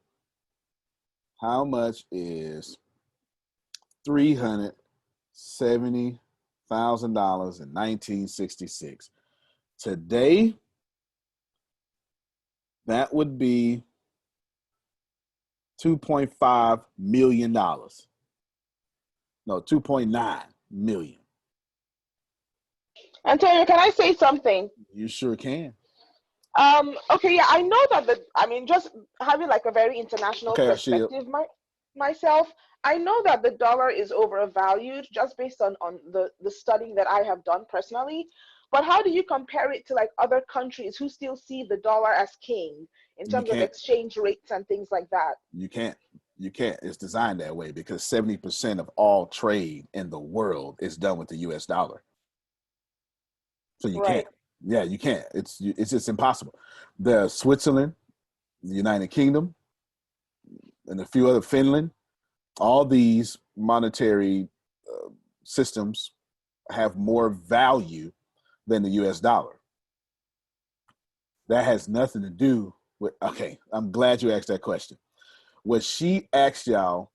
How much is $370,000 in 1966? Today, that would be $2.5 million. No, 2.9 million. Antonio, can I say something? You sure can. Okay, yeah, I know that just having like a very international perspective myself, I know that the dollar is overvalued just based on the studying that I have done personally. But how do you compare it to like other countries who still see the dollar as king in terms of exchange rates and things like that? You can't. You can't. It's designed that way because 70% of all trade in the world is done with the US dollar. So you can't. Yeah, you can't. It's just impossible. There's Switzerland, the United Kingdom, and a few other, Finland. All these monetary systems have more value than the US dollar. That has nothing to do with, okay, I'm glad you asked that question. What she asked y'all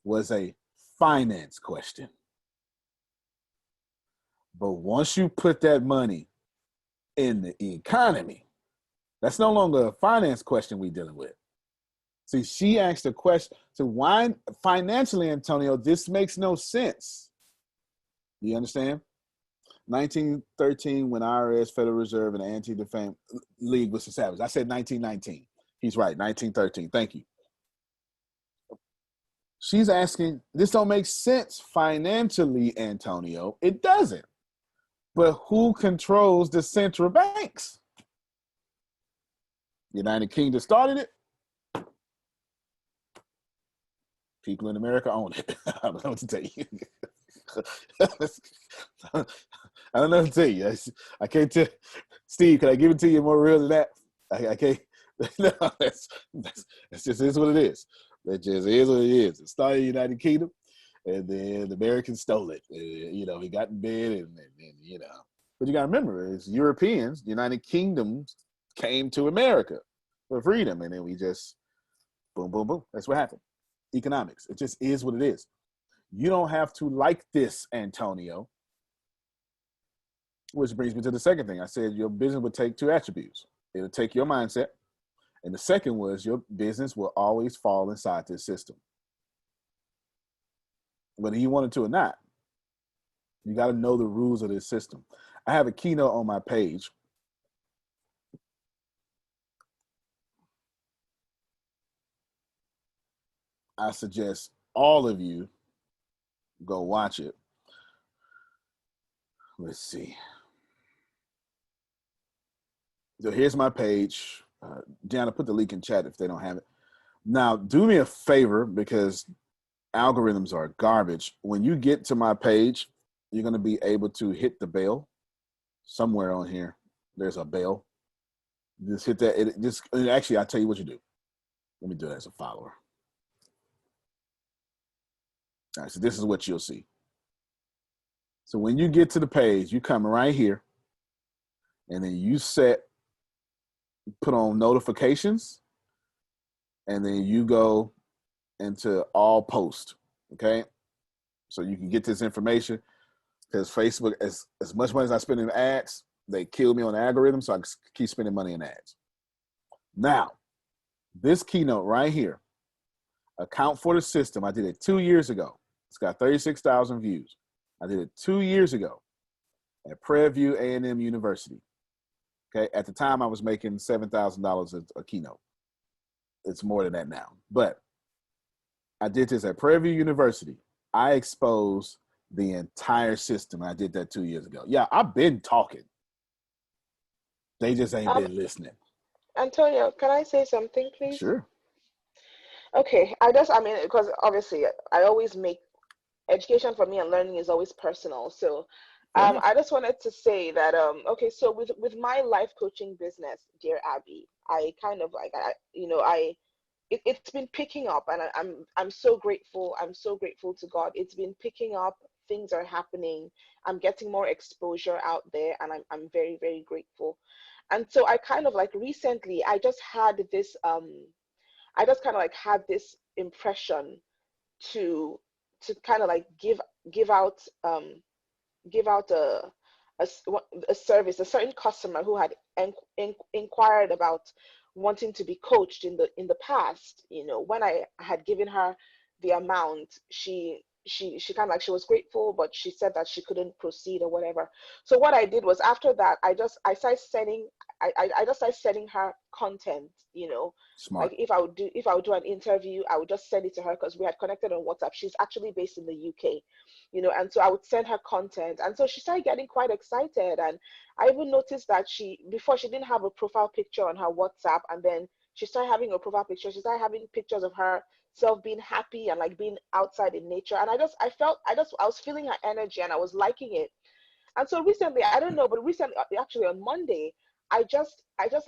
was a finance question. But once you put that money in the economy, that's no longer a finance question we're dealing with. See, she asked a question. So why financially, Antonio, this makes no sense. You understand? 1913, when IRS, Federal Reserve, and the Anti-Defamation League was established. I said 1919. He's right, 1913. Thank you. She's asking, this don't make sense financially, Antonio. It doesn't. But who controls the central banks? United Kingdom started it. People in America own it. I don't know what to tell you. I don't know what to tell you. I can't tell. Steve, can I give it to you more real than that? I can't. No, that's just is what it is. That just is what it is. It started in the United Kingdom, and then the Americans stole it. He got in bed, and But you got to remember, as Europeans, the United Kingdom came to America for freedom, and then we just boom, boom, boom. That's what happened. Economics. It just is what it is. You don't have to like this, Antonio. Which brings me to the second thing. I said your business would take two attributes. It'll take your mindset. And the second was your business will always fall inside this system. Whether you want it to or not, you got to know the rules of this system. I have a keynote on my page. I suggest all of you go watch it. Let's see. So here's my page. Gianna, put the link in chat if they don't have it. Now, do me a favor, because algorithms are garbage. When you get to my page, you're going to be able to hit the bell. Somewhere on here, there's a bell. Just hit that. Actually, I'll tell you what you do. Let me do it as a follower. All right, so this is what you'll see. So when you get to the page, you come right here, and then you put on notifications, and then you go into all post, okay? So you can get this information, because Facebook, as much money as I spend in ads, they kill me on the algorithm, so I keep spending money in ads. Now, this keynote right here, Account for the System, I did it 2 years ago. It's got 36,000 views. I did it 2 years ago at Prairie View A&M University. Okay, at the time I was making $7,000 a keynote. It's more than that now. But I did this at Prairie View University. I exposed the entire system. I did that 2 years ago. Yeah, I've been talking. They just ain't been listening. Antonio, can I say something, please? Sure. Okay, because obviously I always make education for me and learning is always personal. So I just wanted to say that, okay, so with my life coaching business, dear Abby, I kind of like, it's been picking up, and I'm so grateful. I'm so grateful to God. It's been picking up. Things are happening. I'm getting more exposure out there, and I'm very, very grateful. And so I kind of like recently, I just kind of like had this impression to kind of like give out a service, a certain customer who had inquired about wanting to be coached in the past. When I had given her the amount, she kind of like, she was grateful, but she said that she couldn't proceed or whatever. So what I did was, after that, I started sending her content. Smart. Like if I would do an interview, I would just send it to her, because we had connected on WhatsApp. She's actually based in the UK, and so I would send her content, and so she started getting quite excited. And I even noticed that before she didn't have a profile picture on her WhatsApp, and then she started having a profile picture. She started having pictures of herself being happy and like being outside in nature. And I was feeling her energy, and I was liking it. And so recently, I don't know, but recently, actually on Monday, I just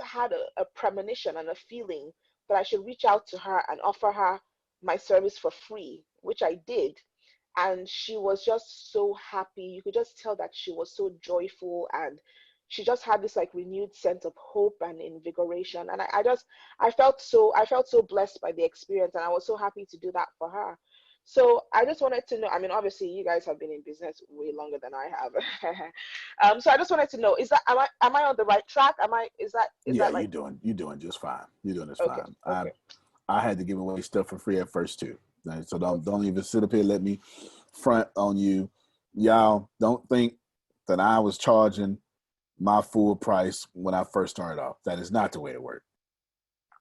had a premonition and a feeling that I should reach out to her and offer her my service for free, which I did. And she was just so happy. You could just tell that she was so joyful, and she just had this like renewed sense of hope and invigoration. And I felt so blessed by the experience, and I was so happy to do that for her. So I just wanted to know, I mean, obviously you guys have been in business way longer than I have. So I just wanted to know, am I on the right track? Is that like... you're doing just fine. You're doing just Okay, fine. okay. I had to give away stuff for free at first too. So don't even sit up here and let me front on you. Y'all don't think that I was charging my full price when I first started off. That is not the way it worked.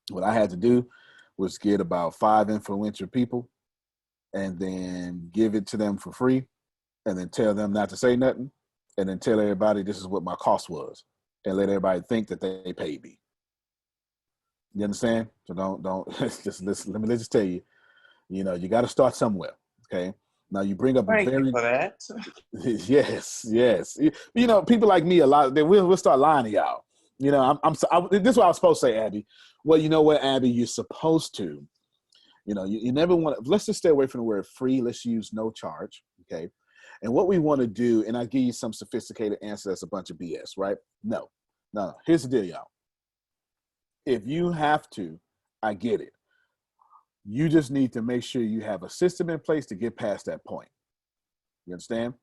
What I had to do was get about 5 influential people and then give it to them for free, and then tell them not to say nothing, and then tell everybody this is what my cost was, and let everybody think that they paid me. You understand? So don't just listen. Let me just tell you, you got to start somewhere. Okay. Now you bring up Thank you for that. yes. People like me, a lot. We'll start lying to y'all. This is what I was supposed to say, Abby. Well, you know what, Abby, you're supposed to. You never want to. Let's just stay away from the word free. Let's use no charge. Okay. And what we want to do, and I give you some sophisticated answer that's a bunch of BS, right? No. Here's the deal, y'all. If you have to, I get it. You just need to make sure you have a system in place to get past that point. You understand?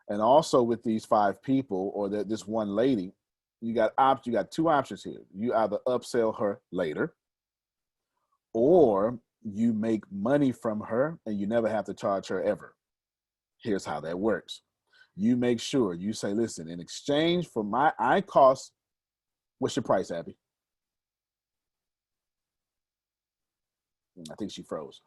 And also with these 5 people or this one lady, you got 2 options here. You either upsell her later, or you make money from her and you never have to charge her ever. Here's how that works. You make sure you say, listen, in exchange for I cost, what's your price, Abby? I think she froze.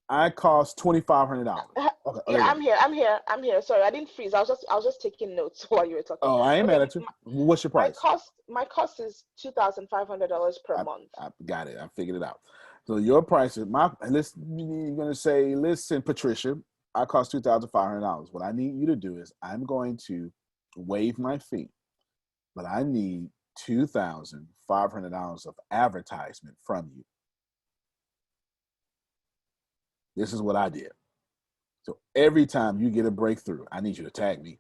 I cost $2,500. Okay. Yeah, I'm here. Sorry, I didn't freeze. I was just taking notes while you were talking. Oh, I ain't mad at you. What's your price? My cost is $2,500 per month. I got it. I figured it out. So your price is you're gonna say, listen, Patricia, I cost $2,500. What I need you to do is I'm going to waive my fee, but I need $2,500 of advertisement from you. This is what I did. So every time you get a breakthrough, I need you to tag me.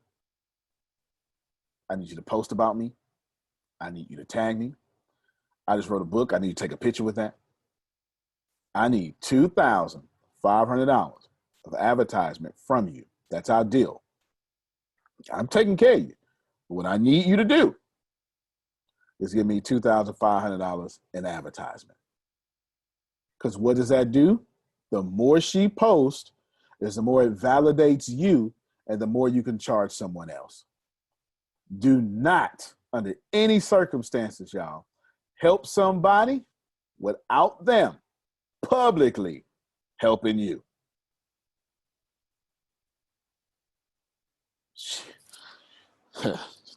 I need you to post about me. I need you to tag me. I just wrote a book. I need you to take a picture with that. I need $2,500 of advertisement from you. That's our deal. I'm taking care of you. But what I need you to do is give me $2,500 in advertisement. Because what does that do? The more she posts, is the more it validates you and the more you can charge someone else. Do not, under any circumstances, y'all, help somebody without them publicly helping you.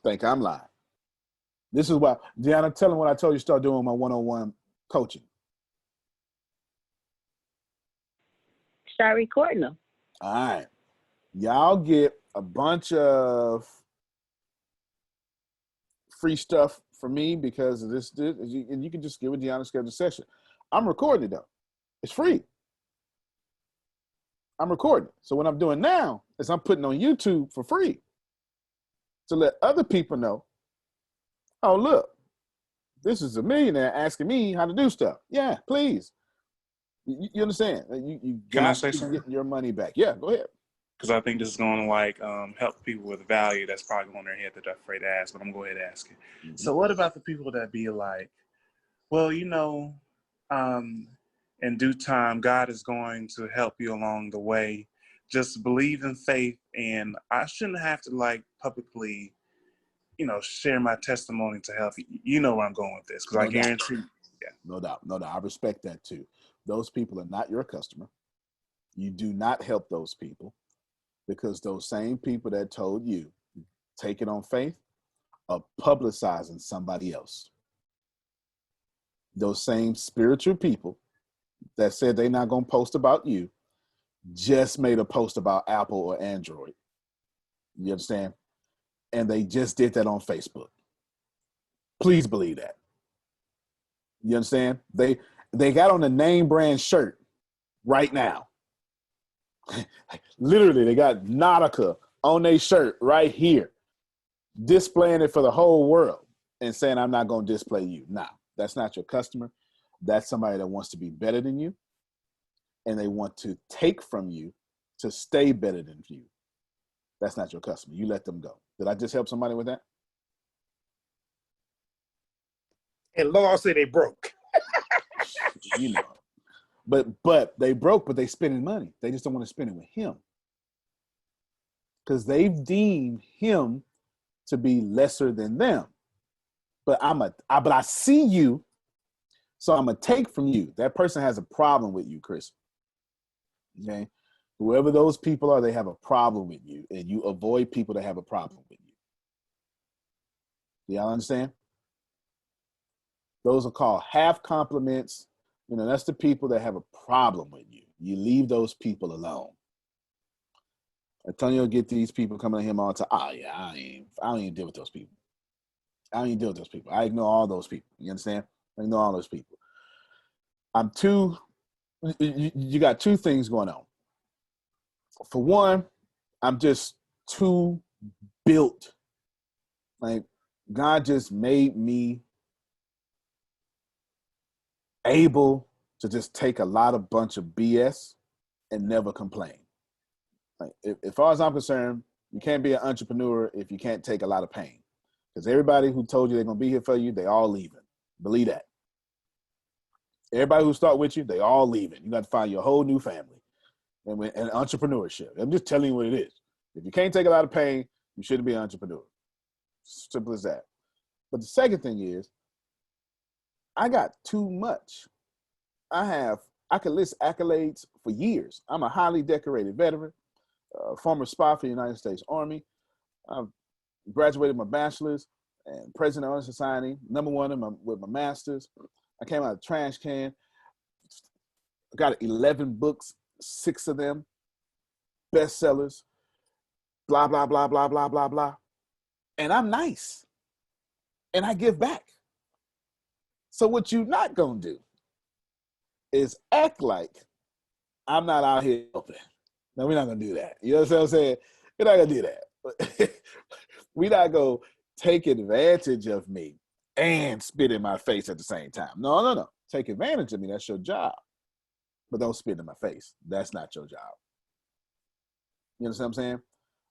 Think I'm lying. This is why, Deanna, tell them what I told you start doing my one-on-one coaching. Start recording them. All right. Y'all get a bunch of free stuff from me because of this, and you can just give a Deanna schedule session. I'm recording it though. It's free. I'm recording. So what I'm doing now is I'm putting on YouTube for free to let other people know, oh, look, this is a millionaire asking me how to do stuff. Yeah, please. You understand? You Can I got say to something? get your money back. Yeah, go ahead. Because I think this is going to like help people with value that's probably going in their head that they're afraid to ask, but I'm going to go ahead and ask it. Mm-hmm. So what about the people that be like, well, in due time, God is going to help you along the way. Just believe in faith, and I shouldn't have to like publicly, share my testimony to help you. You know where I'm going with this, because I guarantee. Yeah. No doubt. I respect that too. Those people are not your customer. You do not help those people because those same people that told you take it on faith are publicizing somebody else. Those same spiritual people that said they're not going to post about you just made a post about Apple or Android. You understand? And they just did that on Facebook. Please believe that. You understand? They got on the name brand shirt right now. Literally, they got Nautica on their shirt right here, displaying it for the whole world and saying, I'm not going to display you. Nah, that's not your customer. That's somebody that wants to be better than you, and they want to take from you to stay better than you. That's not your customer. You let them go. Did I just help somebody with that? And Lord said they broke. But they broke, but they spending money. They just don't want to spend it with him. Because they've deemed him to be lesser than them. But I see you, so I'm gonna take from you. That person has a problem with you, Chris. Okay? Whoever those people are, they have a problem with you, and you avoid people that have a problem with you. Do y'all understand? Those are called half compliments. That's the people that have a problem with you. You leave those people alone. Antonio get these people coming to him all the time. Oh yeah, I don't even deal with those people. I don't even deal with those people. I ignore all those people. You understand? I ignore all those people. You got two things going on. For one, I'm just too built. Like God just made me able to just take a lot of bunch of BS and never complain. Like, as far as I'm concerned, you can't be an entrepreneur if you can't take a lot of pain. Because everybody who told you they're going to be here for you, they all leaving. Believe that. Everybody who start with you, they all leaving. You got to find your whole new family and entrepreneurship. I'm just telling you what it is. If you can't take a lot of pain, you shouldn't be an entrepreneur. Simple as that. But the second thing is, I got too much. I could list accolades for years. I'm a highly decorated veteran, former spy for the United States Army. I've graduated my bachelor's and president of the Honor Society, #1 with my master's. I came out of a trash can. I got 11 books, 6 of them, bestsellers, blah, blah, blah, blah, blah, blah, blah. And I'm nice. And I give back. So what you're not going to do is act like I'm not out here helping. No, we're not going to do that. You know what I'm saying? We're not going to do that. We're not going to take advantage of me and spit in my face at the same time. No. Take advantage of me. That's your job. But don't spit in my face. That's not your job. You understand what I'm saying?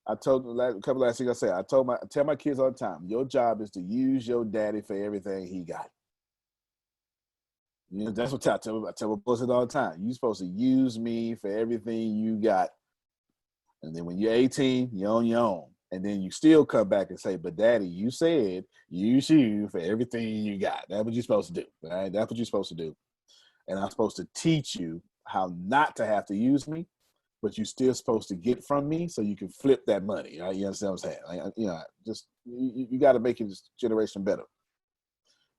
I told a couple last things I said. I tell my kids all the time, your job is to use your daddy for everything he got. That's what I tell my boys all the time. You're supposed to use me for everything you got. And then when you're 18, you're on your own. And then you still come back and say, but daddy, you said use you for everything you got. That's what you're supposed to do. All right? That's what you're supposed to do. And I'm supposed to teach you how not to have to use me but you're still supposed to get from me so you can flip that money. Right? You understand what I'm saying? Like, you know, just you got to make this generation better.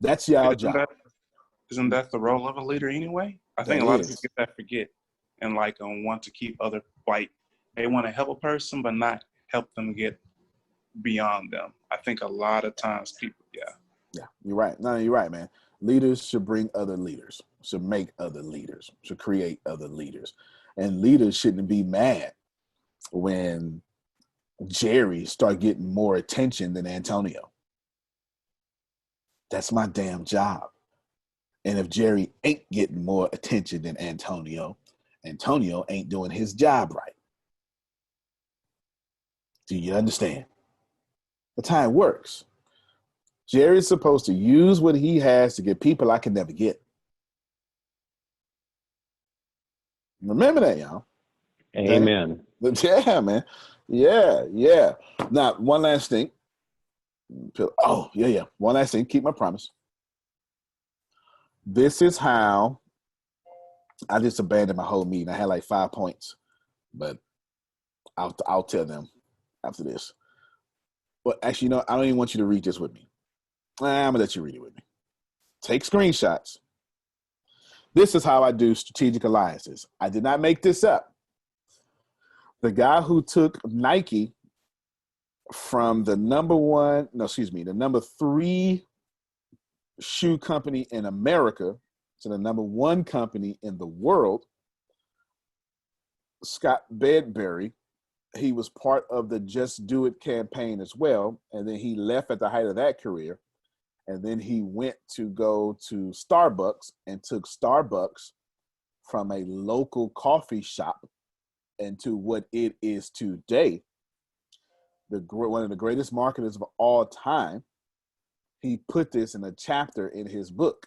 That's y'all job. Isn't that the role of a leader anyway? I think a lot of people forget and like want to keep other, like they want to help a person but not help them get beyond them. I think a lot of times people, yeah, you're right. No, you're right, man. Leaders should bring other leaders, should make other leaders, should create other leaders, and leaders shouldn't be mad when Jerry start getting more attention than Antonio. That's my damn job. And if Jerry ain't getting more attention than Antonio, Antonio ain't doing his job right. Do you understand? That's how it works. Jerry's supposed to use what he has to get people I can never get. Remember that, y'all. Amen. Yeah, man. Yeah. Now, one last thing. Oh, yeah. One last thing. Keep my promise. This is how I just abandoned my whole meeting. I had like 5 points, but I'll tell them after this. But actually, I don't even want you to read this with me. I'm gonna let you read it with me. Take screenshots. This is how I do strategic alliances. I did not make this up. The guy who took Nike from the the number 3 shoe company in America to the number 1 company in the world, Scott Bedbury, he was part of the Just Do It campaign as well. And then he left at the height of that career. And then he went to go to Starbucks and took Starbucks from a local coffee shop into what it is today. One of the greatest marketers of all time. He put this in a chapter in his book.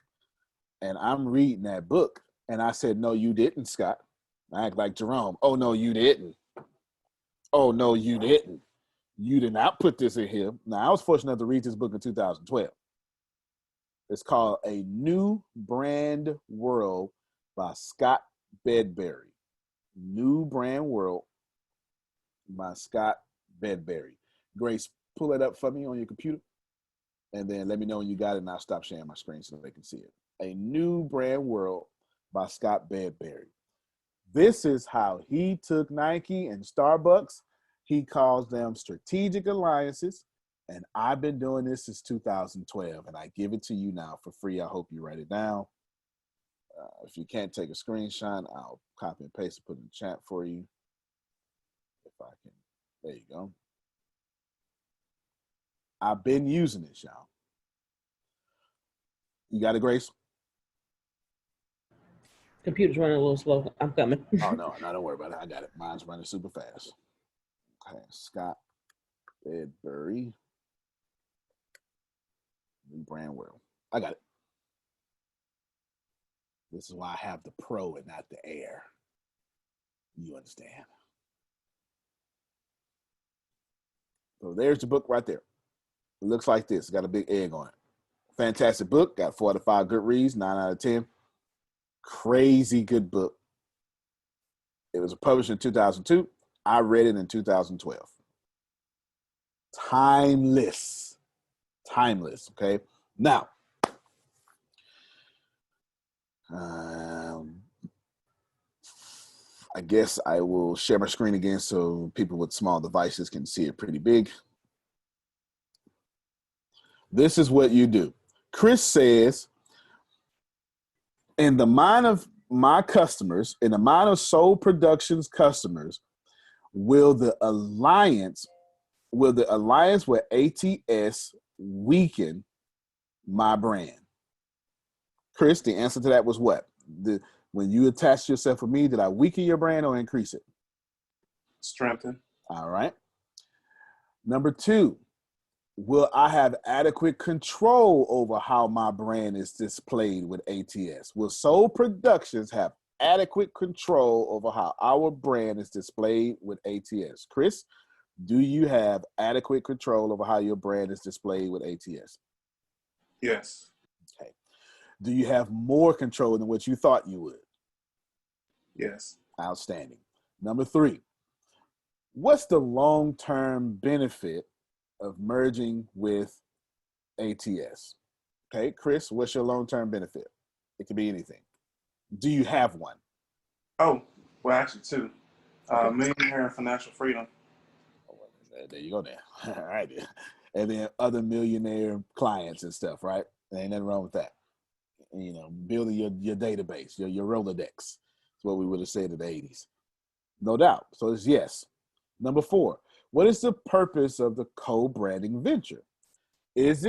And I'm reading that book. And I said, no, you didn't, Scott. I act like Jerome. Oh, no, you didn't. Oh, no, you didn't. You did not put this in here. Now, I was fortunate enough to read this book in 2012. It's called A New Brand World by Scott Bedbury. New Brand World by Scott Bedbury. Grace, pull it up for me on your computer. And then let me know when you got it, and I'll stop sharing my screen so they can see it. A New Brand World by Scott Bedbury. This is how he took Nike and Starbucks. He calls them strategic alliances. And I've been doing this since 2012, and I give it to you now for free. I hope you write it down. If you can't take a screenshot, I'll copy and paste and put it in the chat for you. If I can. There you go. I've been using this, y'all. You got it, Grace? Computer's running a little slow. I'm coming. Oh, no, don't worry about it. I got it. Mine's running super fast. Okay, Scott Bedbury. New Brand World. I got it. This is why I have the pro and not the air. You understand? So there's the book right there. It looks like this. It's got a big egg on it. Fantastic book. Got 4 out of 5 good reads, 9 out of 10. Crazy good book. It was published in 2002. I read it in 2012. Timeless. Okay? Now, I guess I will share my screen again so people with small devices can see it pretty big. This is what you do. Chris says, in the mind of my customers, in the mind of Soul Productions customers, will the alliance with ATS weaken my brand? Chris, the answer to that was what? When you attach yourself with me, did I weaken your brand or increase it? Strengthen. All right. Number 2, will I have adequate control over how my brand is displayed with ATS? Will Soul Productions have adequate control over how our brand is displayed with ATS? Chris, do you have adequate control over how your brand is displayed with ATS? Yes. Okay. Do you have more control than what you thought you would? Yes. Outstanding. Number 3, what's the long-term benefit of merging with ATS? Okay, Chris, what's your long-term benefit? It could be anything. Do you have one? Oh, well, actually, 2. Okay. Millionaire and financial freedom. There you go there. All right. And then other millionaire clients and stuff, right? There ain't nothing wrong with that. You know, building your database, your Rolodex. That's what we would have said in the 80s. No doubt. So it's yes. Number 4, what is the purpose of the co-branding venture? Is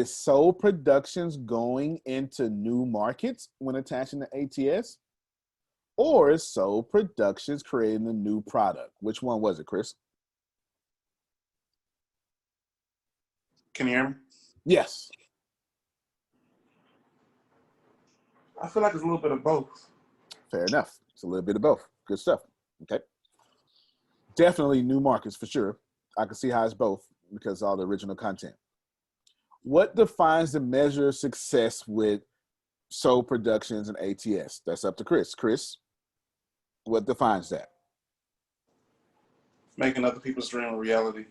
Soul Productions going into new markets when attaching to ATS? Or is Soul Productions creating a new product? Which one was it, Chris? Can you hear me? Yes. I feel like it's a little bit of both. Fair enough. It's a little bit of both. Good stuff. Okay. Definitely new markets for sure. I can see how it's both because of all the original content. What defines the measure of success with Soul Productions and ATS? That's up to Chris. Chris, what defines that? Making other people's dream a reality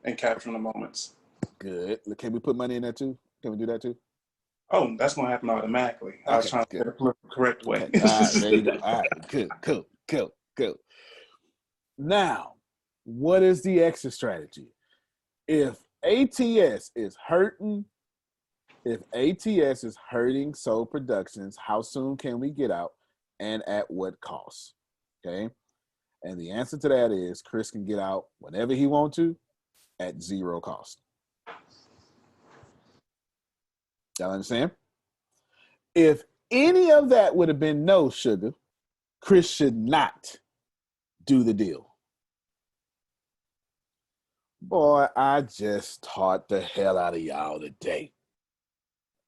and capturing the moments. Good. Can we put money in that too? Can we do that too? Oh, that's going to happen automatically. I was trying to get it the correct way. Okay. All right, there you go. All right, cool. Now, what is the exit strategy? If ATS is hurting Soul Productions, how soon can we get out and at what cost? Okay. And the answer to that is Chris can get out whenever he wants to at 0 cost. Y'all understand? If any of that would have been no, sugar, Chris should not do the deal. Boy, I just taught the hell out of y'all today.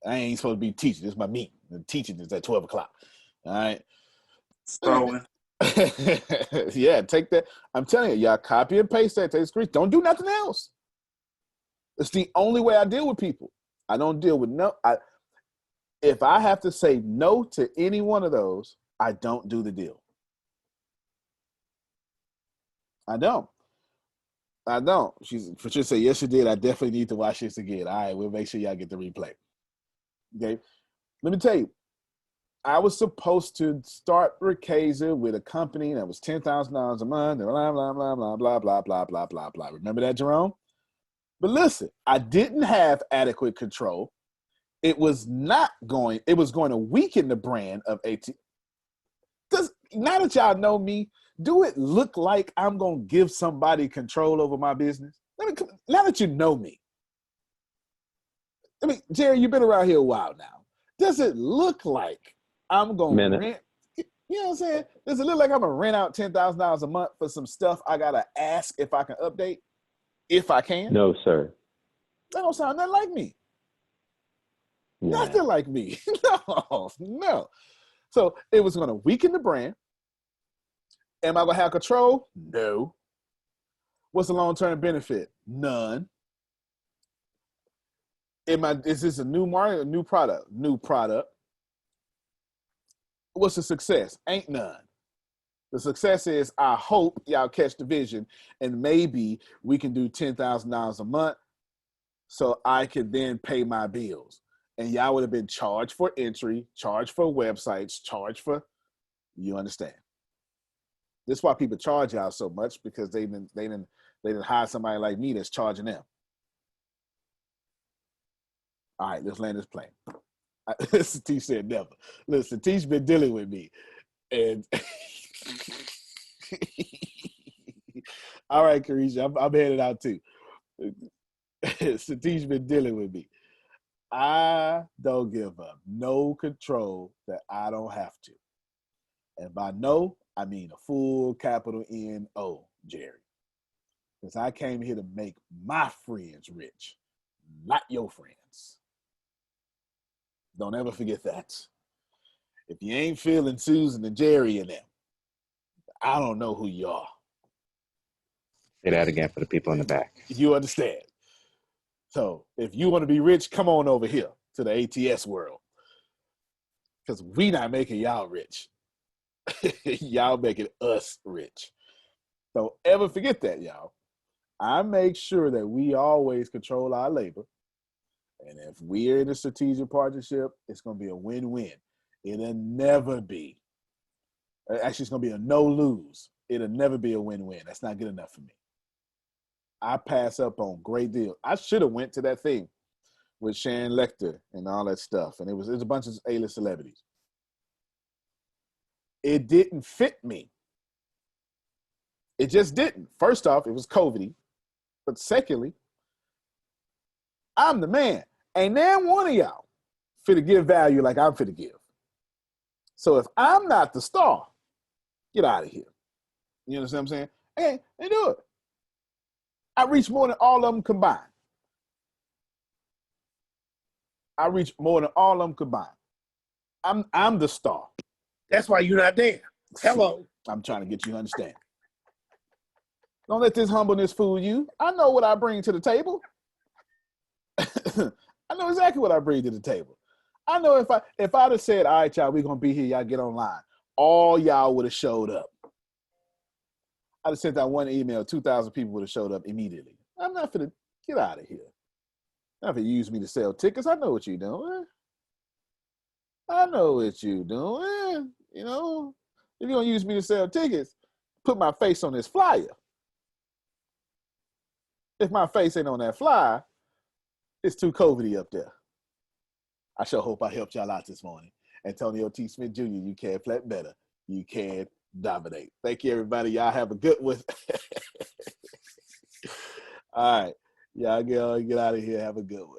I ain't supposed to be teaching. This is my meeting. The teaching is at 12 o'clock. All right. Throwing. Yeah, take that. I'm telling you, y'all copy and paste that. Take the screen. Don't do nothing else. It's the only way I deal with people. I don't deal with if I have to say no to any one of those, I don't do the deal. I don't. Patricia said, yes, you did. I definitely need to watch this again. All right, we'll make sure y'all get the replay. Okay. Let me tell you, I was supposed to start Ricasa with a company that was $10,000 a month, blah, blah, blah, blah, blah, blah, blah, blah, blah, blah. Remember that, Jerome? But listen, I didn't have adequate control. It was going to weaken the brand of AT. Now that y'all know me, do it look like I'm going to give somebody control over my business? Now that you know me. Jerry, you've been around here a while now. Does it look like I'm going to rent? You know what I'm saying? Does it look like I'm going to rent out $10,000 a month for some stuff I got to ask if I can update? If I can? No, sir. That don't sound nothing like me. Nah. Nothing like me. No. So it was going to weaken the brand. Am I going to have control? No. What's the long-term benefit? None. Is this a new market or new product? New product. What's the success? Ain't none. The success is I hope y'all catch the vision and maybe we can do $10,000 a month so I can then pay my bills. And y'all would have been charged for entry, charged for websites, charged for, you understand. This is why people charge y'all so much, because they didn't hire somebody like me that's charging them. All right, let's land this plane. Satish said never. Listen, Satish been dealing with me. And all right, Carisha, I'm headed out too. Satish been dealing with me. I don't give up no control that I don't have to. And by no, I mean a full capital N-O, Jerry. Because I came here to make my friends rich, not your friends. Don't ever forget that. If you ain't feeling Susan and Jerry and them, I don't know who you are. Say that again for the people in the back. You understand? So if you want to be rich, come on over here to the ATS world. Because we not making y'all rich. Y'all making us rich. Don't ever forget that, y'all. I make sure that we always control our labor. And if we're in a strategic partnership, it's going to be a win-win. It'll never be. Actually, it's going to be a no-lose. It'll never be a win-win. That's not good enough for me. I pass up on great deals. I should have went to that thing with Sharon Lecter and all that stuff. And it was a bunch of A-list celebrities. It didn't fit me. It just didn't. First off, it was COVID-y. But secondly, I'm the man. Ain't then one of y'all fit to give value like I'm fit to give. So if I'm not the star, get out of here. You understand what I'm saying? Hey, they do it. I reach more than all of them combined. I reach more than all of them combined. I'm the star. That's why you're not there. Hello. I'm trying to get you to understand. Don't let this humbleness fool you. I know what I bring to the table. I know exactly what I bring to the table. I know if I'd have said, all right, y'all, we're going to be here, y'all get online, all y'all would have showed up. I'd have sent out one email, 2,000 people would have showed up immediately. I'm not finna get out of here. Not for use me to sell tickets. I know what you're doing. I know what you're doing. You know, if you're going to use me to sell tickets, put my face on this flyer. If my face ain't on that flyer, it's too COVID-y up there. I sure hope I helped y'all out this morning. Antonio T. Smith Jr., you can flat better. You can dominate. Thank you, everybody. Y'all have a good one. All right. Y'all get out of here. Have a good one.